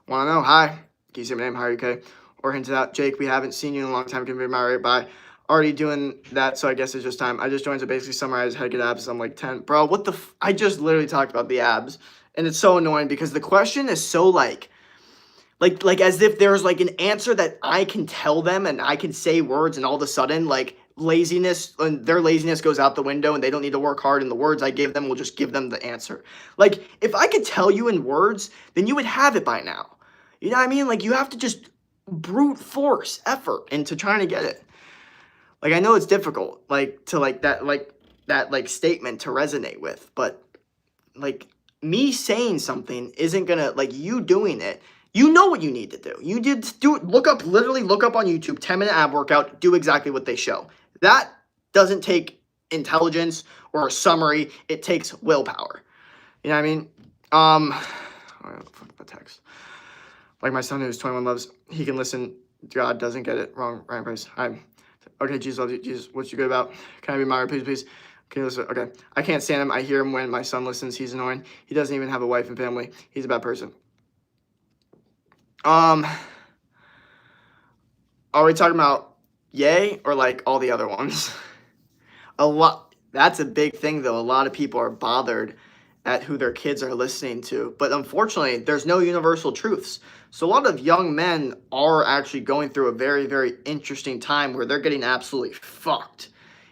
Speaker 1: Want to know? Hi. Can you say my name? How are you? Okay. Or hinted out, Jake, we haven't seen you in a long time. Can we be married by? Already doing that, so I guess it's just time. I just joined to basically summarize how to get abs. I'm like 10. Bro, what the I just literally talked about the abs. And it's so annoying because the question is so like as if there's like an answer that I can tell them and I can say words and all of a sudden like laziness and their laziness goes out the window and they don't need to work hard and the words I give them will just give them the answer. Like if I could tell you in words, then you would have it by now. You know what I mean? Like you have to just brute force effort into trying to get it. Like I know it's difficult like to that statement to resonate with, but like me saying something isn't gonna like you doing it. You know what you need to do. You did do it. Look up on YouTube, 10-minute ab workout, do exactly what they show. That doesn't take intelligence or a summary. It takes willpower. You know what I mean? Fuck the text. Like my son who's 21 loves, he can listen. God doesn't get it wrong. Ryan Price. Hi. Okay, Jesus loves you. Jesus, what's you good about? Can I be married, please? Can you listen? Okay. I can't stand him. I hear him when my son listens. He's annoying. He doesn't even have a wife and family. He's a bad person. Are we talking about Yay or like all the other ones? A lot. That's a big thing, though. A lot of people are bothered at who their kids are listening to. But unfortunately, there's no universal truths. So a lot of young men are actually going through a very, very interesting time where they're getting absolutely fucked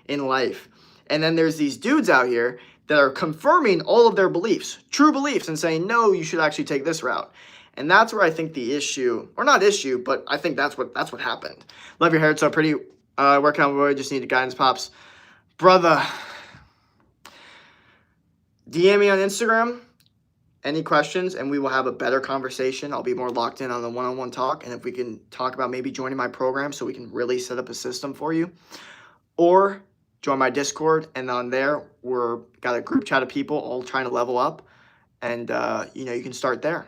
Speaker 1: in life. And then there's these dudes out here that are confirming all of their beliefs, true beliefs, and saying, no, you should actually take this route. And that's where I think the issue, or not issue, but I think that's what happened. Love your hair. It's so pretty. Workout boy, just need guidance, pops. Brother, DM me on Instagram, any questions, and we will have a better conversation. I'll be more locked in on the one-on-one talk, and if we can talk about maybe joining my program so we can really set up a system for you, or join my Discord, and on there, we're got a group chat of people all trying to level up, and, you can start there.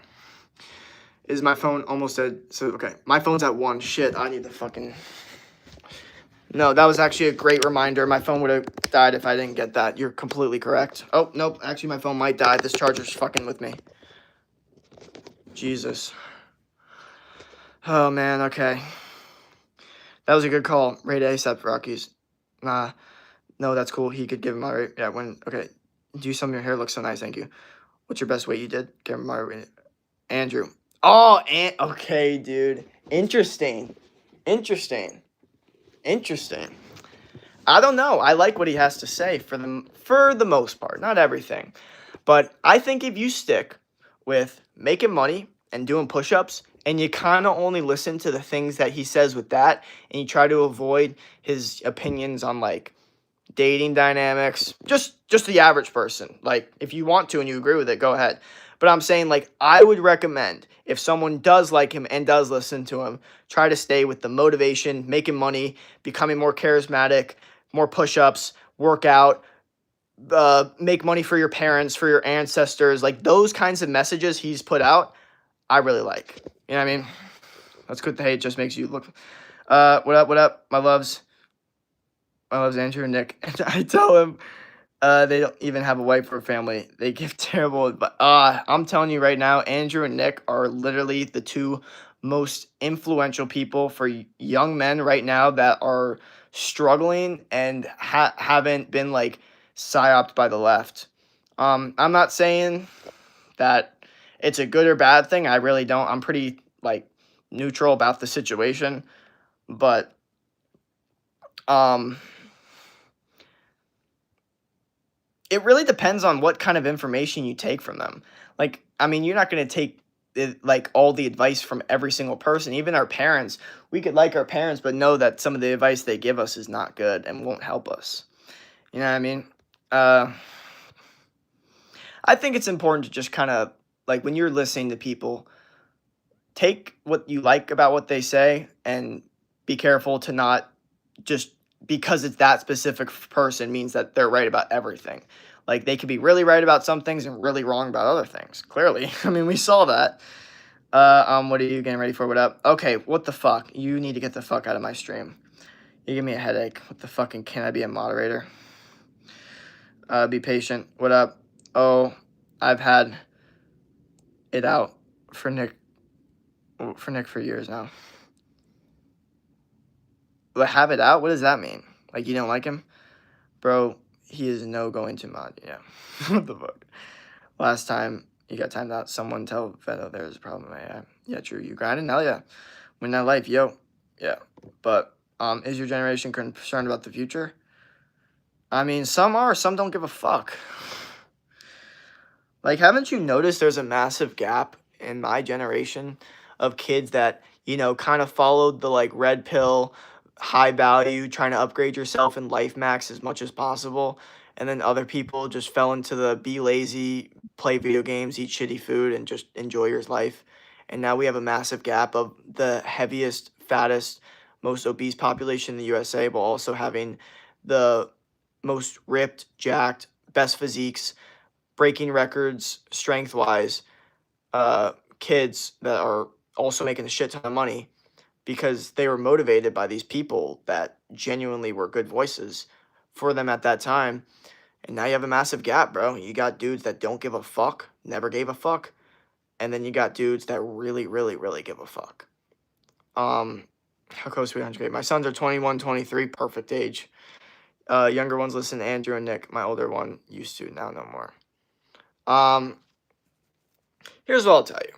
Speaker 1: Is my phone almost dead? So, okay, my phone's at 1. Shit, I need to fucking... No, that was actually a great reminder. My phone would have died if I didn't get that. You're completely correct. Oh, nope. Actually, my phone might die. This charger's fucking with me. Jesus. Oh, man. Okay. That was a good call. Rate ASAP Rockies. Nah. No, that's cool. He could give him my rate. Yeah, okay. Do some of your hair looks so nice. Thank you. What's your best weight you did? Give him my rate. Andrew. Oh, okay, dude. Interesting. I don't know. I like what he has to say for the most part. Not everything. But I think if you stick with making money and doing push-ups and you kind of only listen to the things that he says with that and you try to avoid his opinions on like dating dynamics, just the average person. Like if you want to and you agree with it, go ahead. But I'm saying like I would recommend if someone does like him and does listen to him, try to stay with the motivation, making money, becoming more charismatic, more push-ups, work out, make money for your parents, for your ancestors. Like those kinds of messages he's put out, I really like. You know what I mean? That's good. The hate just makes you look. What up, my loves? My loves, Andrew and Nick. And I tell him they don't even have a wife or a family. They give terrible advice. I'm telling you right now, Andrew and Nick are literally the two most influential people for young men right now that are struggling and haven't been like psyoped by the left. I'm not saying that it's a good or bad thing. I really don't. I'm pretty like neutral about the situation, but it really depends on what kind of information you take from them. Like, I mean, you're not going to take like all the advice from every single person. Even our parents, we could like our parents, but know that some of the advice they give us is not good and won't help us. You know what I mean? I think it's important to just kind of like when you're listening to people, take what you like about what they say and be careful to not just because it's that specific person means that they're right about everything. Like they could be really right about some things and really wrong about other things. Clearly. I mean, we saw that. What are you getting ready for? What up? Okay, what the fuck? You need to get the fuck out of my stream. You give me a headache. What the fucking can I be a moderator? Be patient. What up? Oh, I've had it out for Nick for years now. But have it out? What does that mean? Like you don't like him? Bro, he is no going to mod. Yeah. What the fuck? Last time you got timed out, someone tell Veto there's a problem. Yeah, true. You grinding? Hell yeah. Win that life, yo. Yeah. But is your generation concerned about the future? I mean, some are, some don't give a fuck. Like, haven't you noticed there's a massive gap in my generation of kids that, kind of followed the, like, red pill, high value, trying to upgrade yourself in life max as much as possible, and then other people just fell into the be lazy, play video games, eat shitty food, and just enjoy your life. And now we have a massive gap of the heaviest, fattest, most obese population in the USA, while also having the most ripped, jacked, best physiques, breaking records strength-wise, kids that are also making a shit ton of money because they were motivated by these people that genuinely were good voices for them at that time. And now you have a massive gap, bro. You got dudes that don't give a fuck, never gave a fuck, and then you got dudes that really, really, really give a fuck. How close are we 100K? My sons are 21, 23, perfect age. Younger ones listen to Andrew and Nick. My older one used to, now no more. Here's what I'll tell you.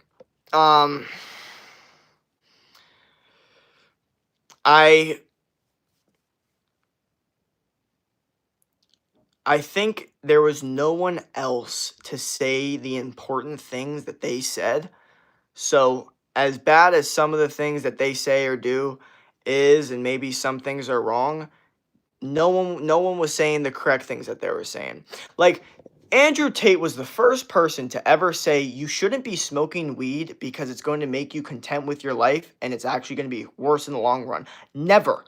Speaker 1: I think there was no one else to say the important things that they said. So, as bad as some of the things that they say or do is, and maybe some things are wrong, no one was saying the correct things that they were saying. Like, Andrew Tate was the first person to ever say you shouldn't be smoking weed because it's going to make you content with your life and it's actually going to be worse in the long run. Never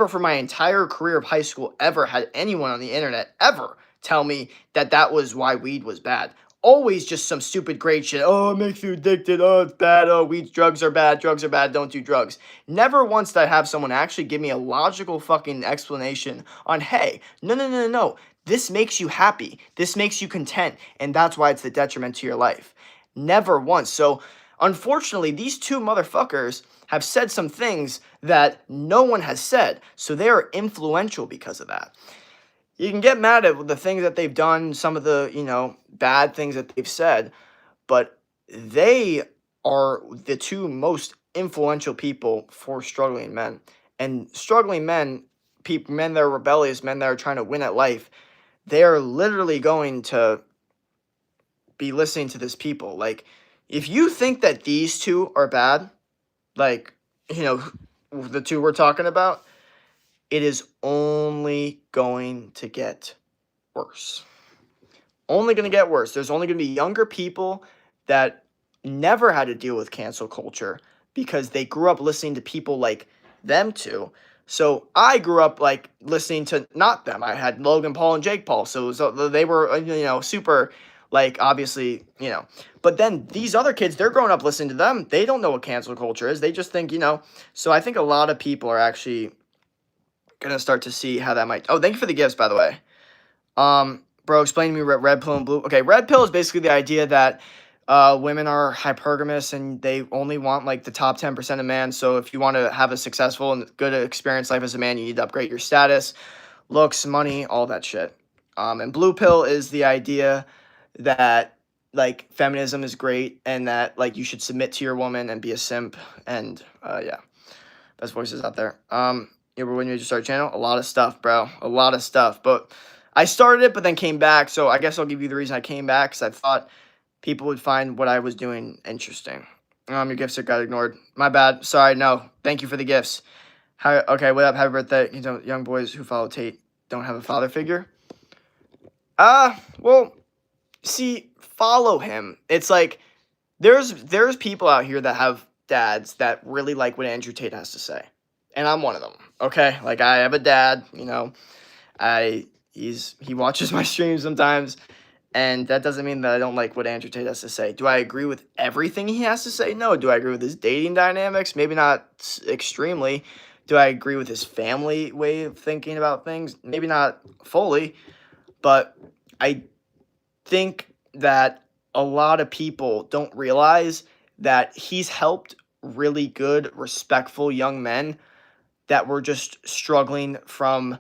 Speaker 1: for my entire career of high school ever had anyone on the internet ever tell me that that was why weed was bad. Always just some stupid grade shit. Oh, it makes you addicted. Oh, it's bad. Oh, drugs are bad. Drugs are bad. Don't do drugs. Never once did I have someone actually give me a logical fucking explanation on, hey, no. This makes you happy. This makes you content. And that's why it's the detriment to your life. Never once. So, unfortunately, these two motherfuckers have said some things that no one has said. So they are influential because of that. You can get mad at the things that they've done, some of the, bad things that they've said, but they are the two most influential people for struggling men. And struggling men, men that are rebellious, men that are trying to win at life, they are literally going to be listening to this people. Like, if you think that these two are bad, like, the two we're talking about, it is only going to get worse. Only going to get worse. There's only going to be younger people that never had to deal with cancel culture because they grew up listening to people like them two. So I grew up like listening to not them. I had Logan Paul and Jake Paul. So they were, super, like, obviously, But then these other kids, they're growing up listening to them. They don't know what cancel culture is. They just think, So I think a lot of people are actually going to start to see how that might. Oh, thank you for the gifts, by the way. Bro, explain to me red pill and blue. Okay, red pill is basically the idea that women are hypergamous and they only want like the top 10% of man. So if you want to have a successful and good experience life as a man, you need to upgrade your status, looks, money, all that shit. And blue pill is the idea that like feminism is great and that like you should submit to your woman and be a simp. And yeah, best voices out there. When you start a channel, a lot of stuff, bro, a lot of stuff. But I started it, but then came back. So I guess I'll give you the reason I came back, because I thought people would find what I was doing interesting. Your gifts got ignored. My bad. Sorry. No. Thank you for the gifts. Okay. What up? Happy birthday. Young boys who follow Tate don't have a father figure. Well, see, follow him. It's like there's people out here that have dads that really like what Andrew Tate has to say, and I'm one of them. Okay, like I have a dad. He watches my streams sometimes, and that doesn't mean that I don't like what Andrew Tate has to say. Do I agree with everything he has to say? No. Do I agree with his dating dynamics? Maybe not extremely. Do I agree with his family way of thinking about things? Maybe not fully, but I think that a lot of people don't realize that he's helped really good, respectful young men that were just struggling from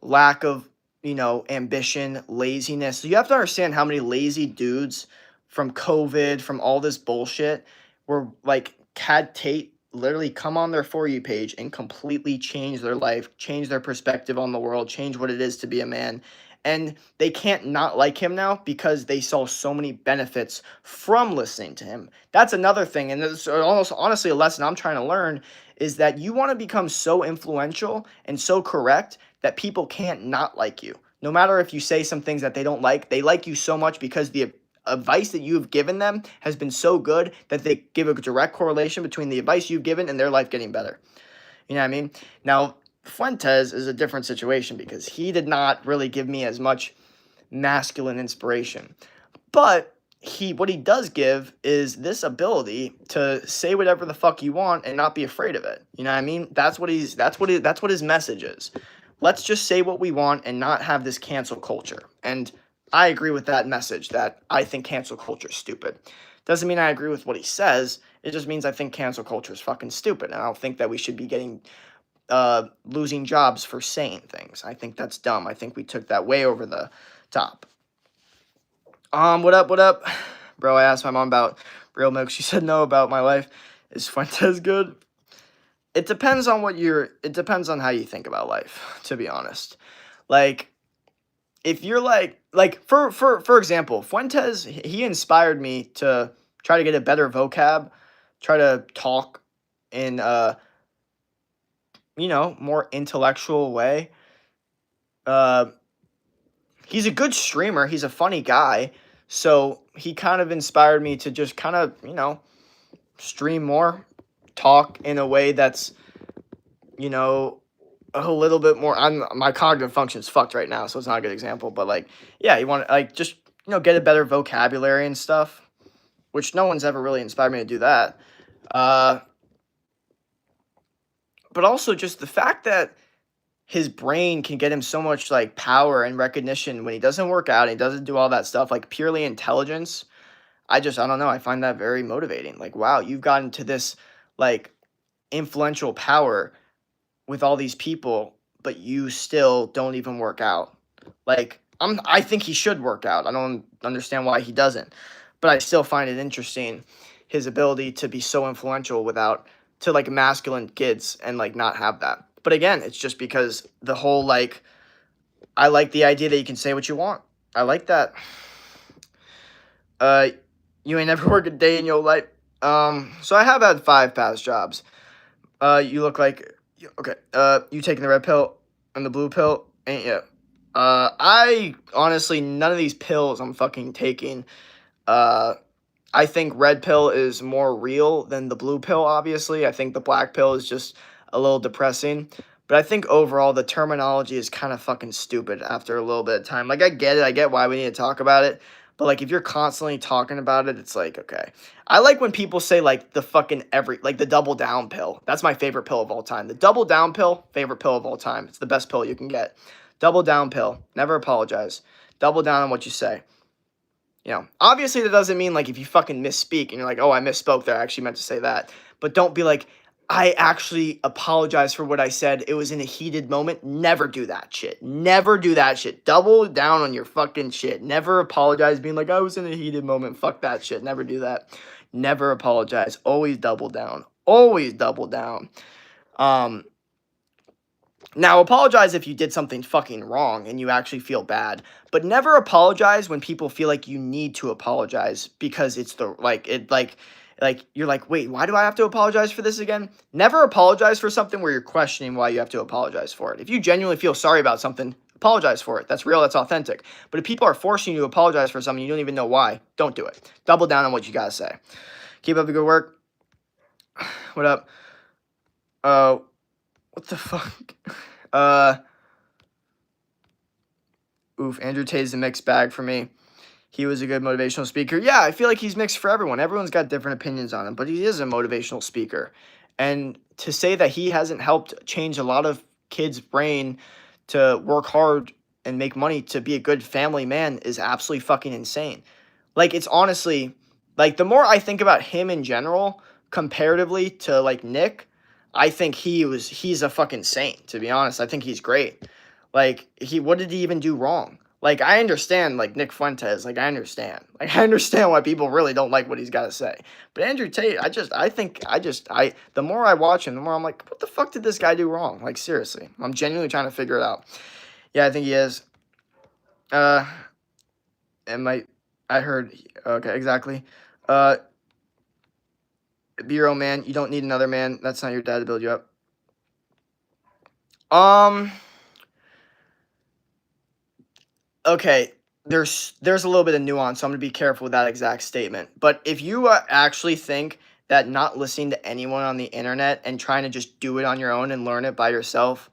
Speaker 1: lack of, ambition, laziness. So you have to understand how many lazy dudes from COVID, from all this bullshit, were like had Tate literally come on their For You page and completely change their life, change their perspective on the world, change what it is to be a man. And they can't not like him now because they saw so many benefits from listening to him. That's another thing. And it's almost honestly a lesson I'm trying to learn is that you want to become so influential and so correct that people can't not like you. No matter if you say some things that they don't like, they like you so much because the advice that you've given them has been so good that they give a direct correlation between the advice you've given and their life getting better. You know what I mean? Now, Fuentes is a different situation because he did not really give me as much masculine inspiration. But what he does give is this ability to say whatever the fuck you want and not be afraid of it. You know what I mean? That's what his message is. Let's just say what we want and not have this cancel culture. And I agree with that message that I think cancel culture is stupid. Doesn't mean I agree with what he says. It just means I think cancel culture is fucking stupid. And I don't think that we should be getting losing jobs for saying things. I think that's dumb. I think we took that way over the top. What up? Bro, I asked my mom about real milk. She said no about my life. Is Fuentes good? It depends on it depends on how you think about life, to be honest. Like, if you're like for example, Fuentes, he inspired me to try to get a better vocab, try to talk in more intellectual way. He's a good streamer, he's a funny guy, so he kind of inspired me to just kind of, stream more, talk in a way that's, a little bit more. My cognitive function's fucked right now, so it's not a good example. But like, yeah, you want to like just get a better vocabulary and stuff, which no one's ever really inspired me to do that. But also just the fact that his brain can get him so much like power and recognition when he doesn't work out, and he doesn't do all that stuff, like purely intelligence. I don't know. I find that very motivating. Like, wow, you've gotten to this like influential power with all these people, but you still don't even work out. Like, I think he should work out. I don't understand why he doesn't, but I still find it interesting, his ability to be so influential to like masculine kids and like not have that. But again, it's just because the whole like, I like the idea that you can say what you want. I like that. You ain't never worked a day in your life. So I have had 5 past jobs. You look like, okay, you taking the red pill and the blue pill? Ain't ya? I honestly, none of these pills I'm fucking taking. I think red pill is more real than the blue pill, obviously. I think the black pill is just a little depressing. But I think overall the terminology is kind of fucking stupid after a little bit of time. Like, I get it. I get why we need to talk about it. But, like, if you're constantly talking about it, it's like, okay. I like when people say, like, the fucking like, the double down pill. That's my favorite pill of all time. The double down pill, favorite pill of all time. It's the best pill you can get. Double down pill. Never apologize. Double down on what you say. Obviously that doesn't mean, like, if you fucking misspeak and you're like, oh, I misspoke there, I actually meant to say that. But don't be like, I actually apologize for what I said. It was in a heated moment. Never do that shit. Never do that shit. Double down on your fucking shit. Never apologize being like, I was in a heated moment. Fuck that shit. Never do that. Never apologize. Always double down. Always double down. Now, apologize if you did something fucking wrong and you actually feel bad, but never apologize when people feel like you need to apologize because it's you're like, wait, why do I have to apologize for this again? Never apologize for something where you're questioning why you have to apologize for it. If you genuinely feel sorry about something, apologize for it. That's real, that's authentic. But if people are forcing you to apologize for something you don't even know why, don't do it. Double down on what you gotta say. Keep up the good work. What up? What the fuck? Andrew Tate's a mixed bag for me. He was a good motivational speaker. Yeah, I feel like he's mixed for everyone. Everyone's got different opinions on him, but he is a motivational speaker. And to say that he hasn't helped change a lot of kids' brain to work hard and make money to be a good family man is absolutely fucking insane. Like, it's honestly, like, the more I think about him in general, comparatively to, like, Nick, I think he's a fucking saint, to be honest. I think he's great. Like, what did he even do wrong? Like, I understand, like, Nick Fuentes, like, I understand. Like, I understand why people really don't like what he's got to say. But Andrew Tate, the more I watch him, the more I'm like, what the fuck did this guy do wrong? Like, seriously. I'm genuinely trying to figure it out. Yeah, I think he is. I heard, okay, exactly. Be your own man. You don't need another man. That's not your dad to build you up. Okay, there's a little bit of nuance, so I'm going to be careful with that exact statement. But if you actually think that not listening to anyone on the internet and trying to just do it on your own and learn it by yourself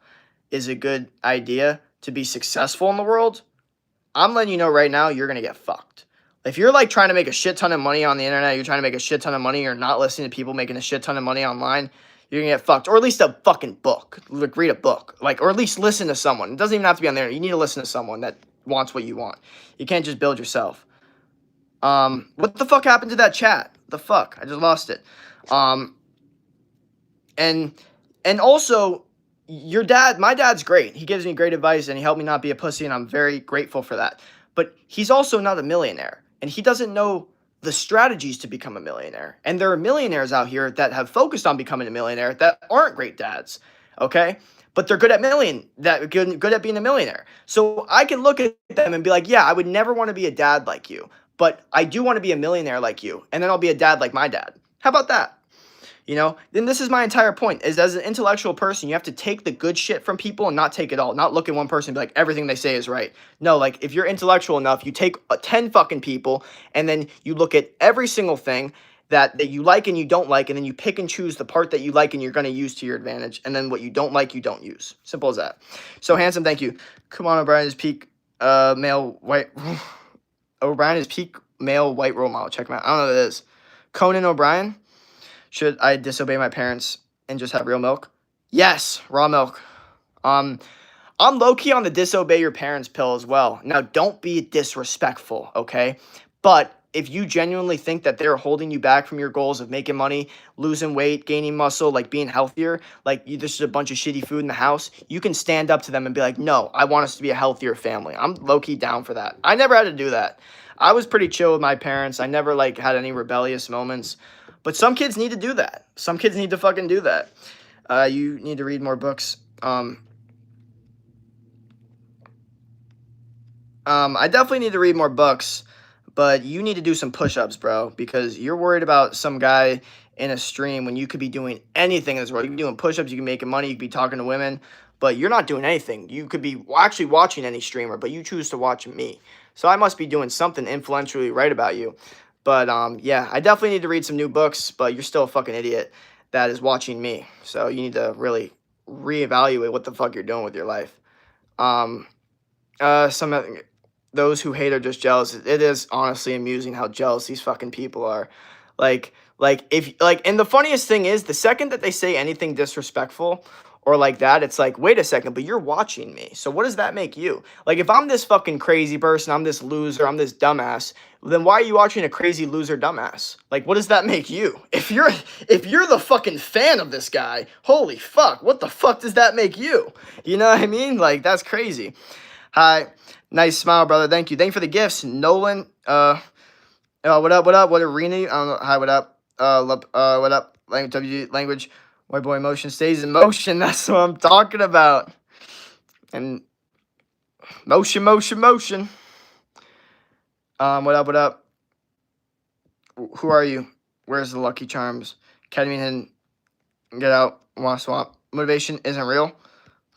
Speaker 1: is a good idea to be successful in the world, I'm letting you know right now you're going to get fucked. If you're like trying to make a shit ton of money on the internet, you're trying to make a shit ton of money, you're not listening to people making a shit ton of money online, you're going to get fucked. Or at least a fucking book. Like, read a book. Like, or at least listen to someone. It doesn't even have to be on there. You need to listen to someone that wants what you want. You can't just build yourself. What the fuck happened to that chat? The fuck? I just lost it. And also, my dad's great. He gives me great advice and he helped me not be a pussy, and I'm very grateful for that. But he's also not a millionaire, and he doesn't know the strategies to become a millionaire. And there are millionaires out here that have focused on becoming a millionaire that aren't great dads, okay? But they're good at good at being a millionaire. So I can look at them and be like, yeah, I would never want to be a dad like you, but I do want to be a millionaire like you, and then I'll be a dad like my dad. How about that? Then this is my entire point, is as an intellectual person, you have to take the good shit from people and not take it all. Not look at one person and be like, everything they say is right. No, like, if you're intellectual enough, you take 10 fucking people, and then you look at every single thing that you like and you don't like, and then you pick and choose the part that you like and you're going to use to your advantage, and then what you don't like, you don't use. Simple as that. So, Handsome, thank you. Come on, O'Brien is peak male white... O'Brien is peak male white role model. Check him out. I don't know who that is. Conan O'Brien? Should I disobey my parents and just have real milk? Yes, raw milk. I'm low-key on the disobey your parents pill as well. Now, don't be disrespectful, okay? But if you genuinely think that they're holding you back from your goals of making money, losing weight, gaining muscle, like being healthier, this is a bunch of shitty food in the house, you can stand up to them and be like, no, I want us to be a healthier family. I'm low-key down for that. I never had to do that. I was pretty chill with my parents. I never, had any rebellious moments. But some kids need to do that. Some kids need to fucking do that. You need to read more books. I definitely need to read more books, but you need to do some push-ups, bro, because you're worried about some guy in a stream when you could be doing anything in this world. You can be doing push-ups, you can be making money, you could be talking to women, but you're not doing anything. You could be actually watching any streamer, but you choose to watch me. So I must be doing something influentially right about you. But, yeah, I definitely need to read some new books, but you're still a fucking idiot that is watching me. So you need to really reevaluate what the fuck you're doing with your life. Those who hate are just jealous. It is honestly amusing how jealous these fucking people are. And the funniest thing is, the second that they say anything disrespectful or like that, it's like, wait a second, but you're watching me. So what does that make you? Like, if I'm this fucking crazy person, I'm this loser, I'm this dumbass, then why are you watching a crazy loser dumbass? Like, what does that make you? If you're the fucking fan of this guy, holy fuck, what the fuck does that make you? You know what I mean? Like, that's crazy. Hi. Nice smile, brother. Thank you. Thank you for the gifts. Nolan, what up? What up? What up, Rini? I don't know. Hi, what up? What up? Language. White boy emotion stays in motion. That's what I'm talking about. And motion. What up? What up? Who are you? Where's the Lucky Charms? Ketamine hidden. Get out. Want to swap. Motivation isn't real.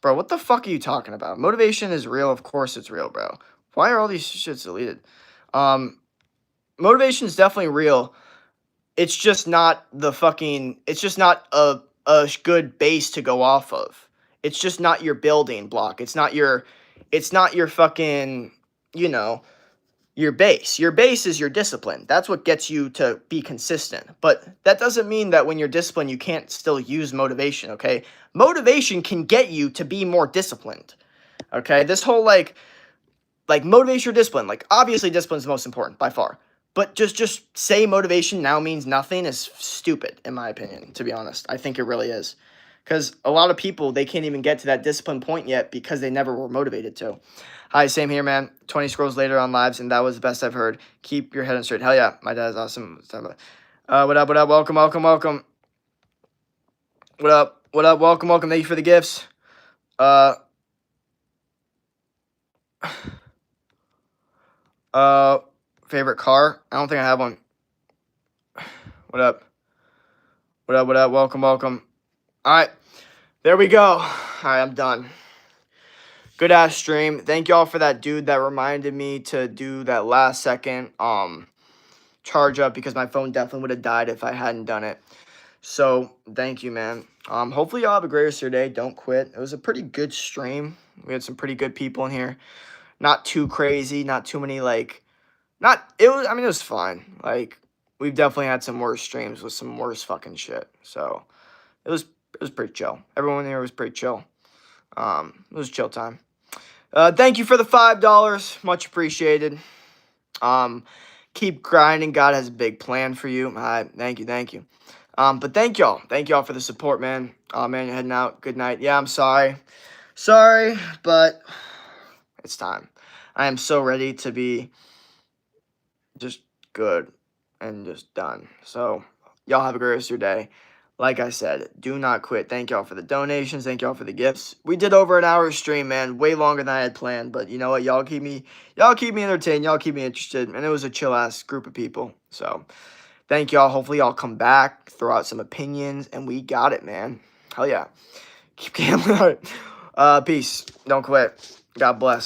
Speaker 1: Bro, what the fuck are you talking about? Motivation is real. Of course it's real, bro. Why are all these shits deleted? Motivation is definitely real. It's just not it's just not a good base to go off of. It's just not your building block. It's not your fucking, your base. Your base is your discipline. That's what gets you to be consistent. But that doesn't mean that when you're disciplined, you can't still use motivation, okay? Motivation can get you to be more disciplined, okay? This whole, motivation or discipline. Obviously, discipline is the most important, by far. But just say motivation now means nothing is stupid, in my opinion, to be honest. I think it really is. Because a lot of people, they can't even get to that discipline point yet because they never were motivated to. Hi, same here, man. 20 scrolls later on lives, and that was the best I've heard. Keep your head on straight. Hell yeah, my dad is awesome. What up? Welcome. What up? Welcome. Thank you for the gifts. Favorite car? I don't think I have one. What up? Welcome. All right, there we go. All right, I'm done. Good ass stream. Thank y'all for that dude that reminded me to do that last second charge up, because my phone definitely would have died if I hadn't done it. So thank you, man. Hopefully y'all have a great rest of your day. Don't quit. It was a pretty good stream. We had some pretty good people in here. Not too crazy. Not too many it was fine. We've definitely had some worse streams with some worse fucking shit. So it was pretty chill. Everyone here was pretty chill. It was chill time. Thank you for the $5. Much appreciated. Keep grinding. God has a big plan for you. Thank you. But thank y'all. Thank y'all for the support, man. Oh, man, you're heading out. Good night. Yeah, I'm sorry. Sorry, but it's time. I am so ready to be just good and just done. So, y'all have a great rest of your day. Like I said, do not quit. Thank y'all for the donations. Thank y'all for the gifts. We did over an hour stream, man. Way longer than I had planned. But you know what? Y'all keep me entertained. Y'all keep me interested. And it was a chill ass group of people. So thank y'all. Hopefully y'all come back, throw out some opinions, and we got it, man. Hell yeah. Keep gambling. Peace. Don't quit. God bless.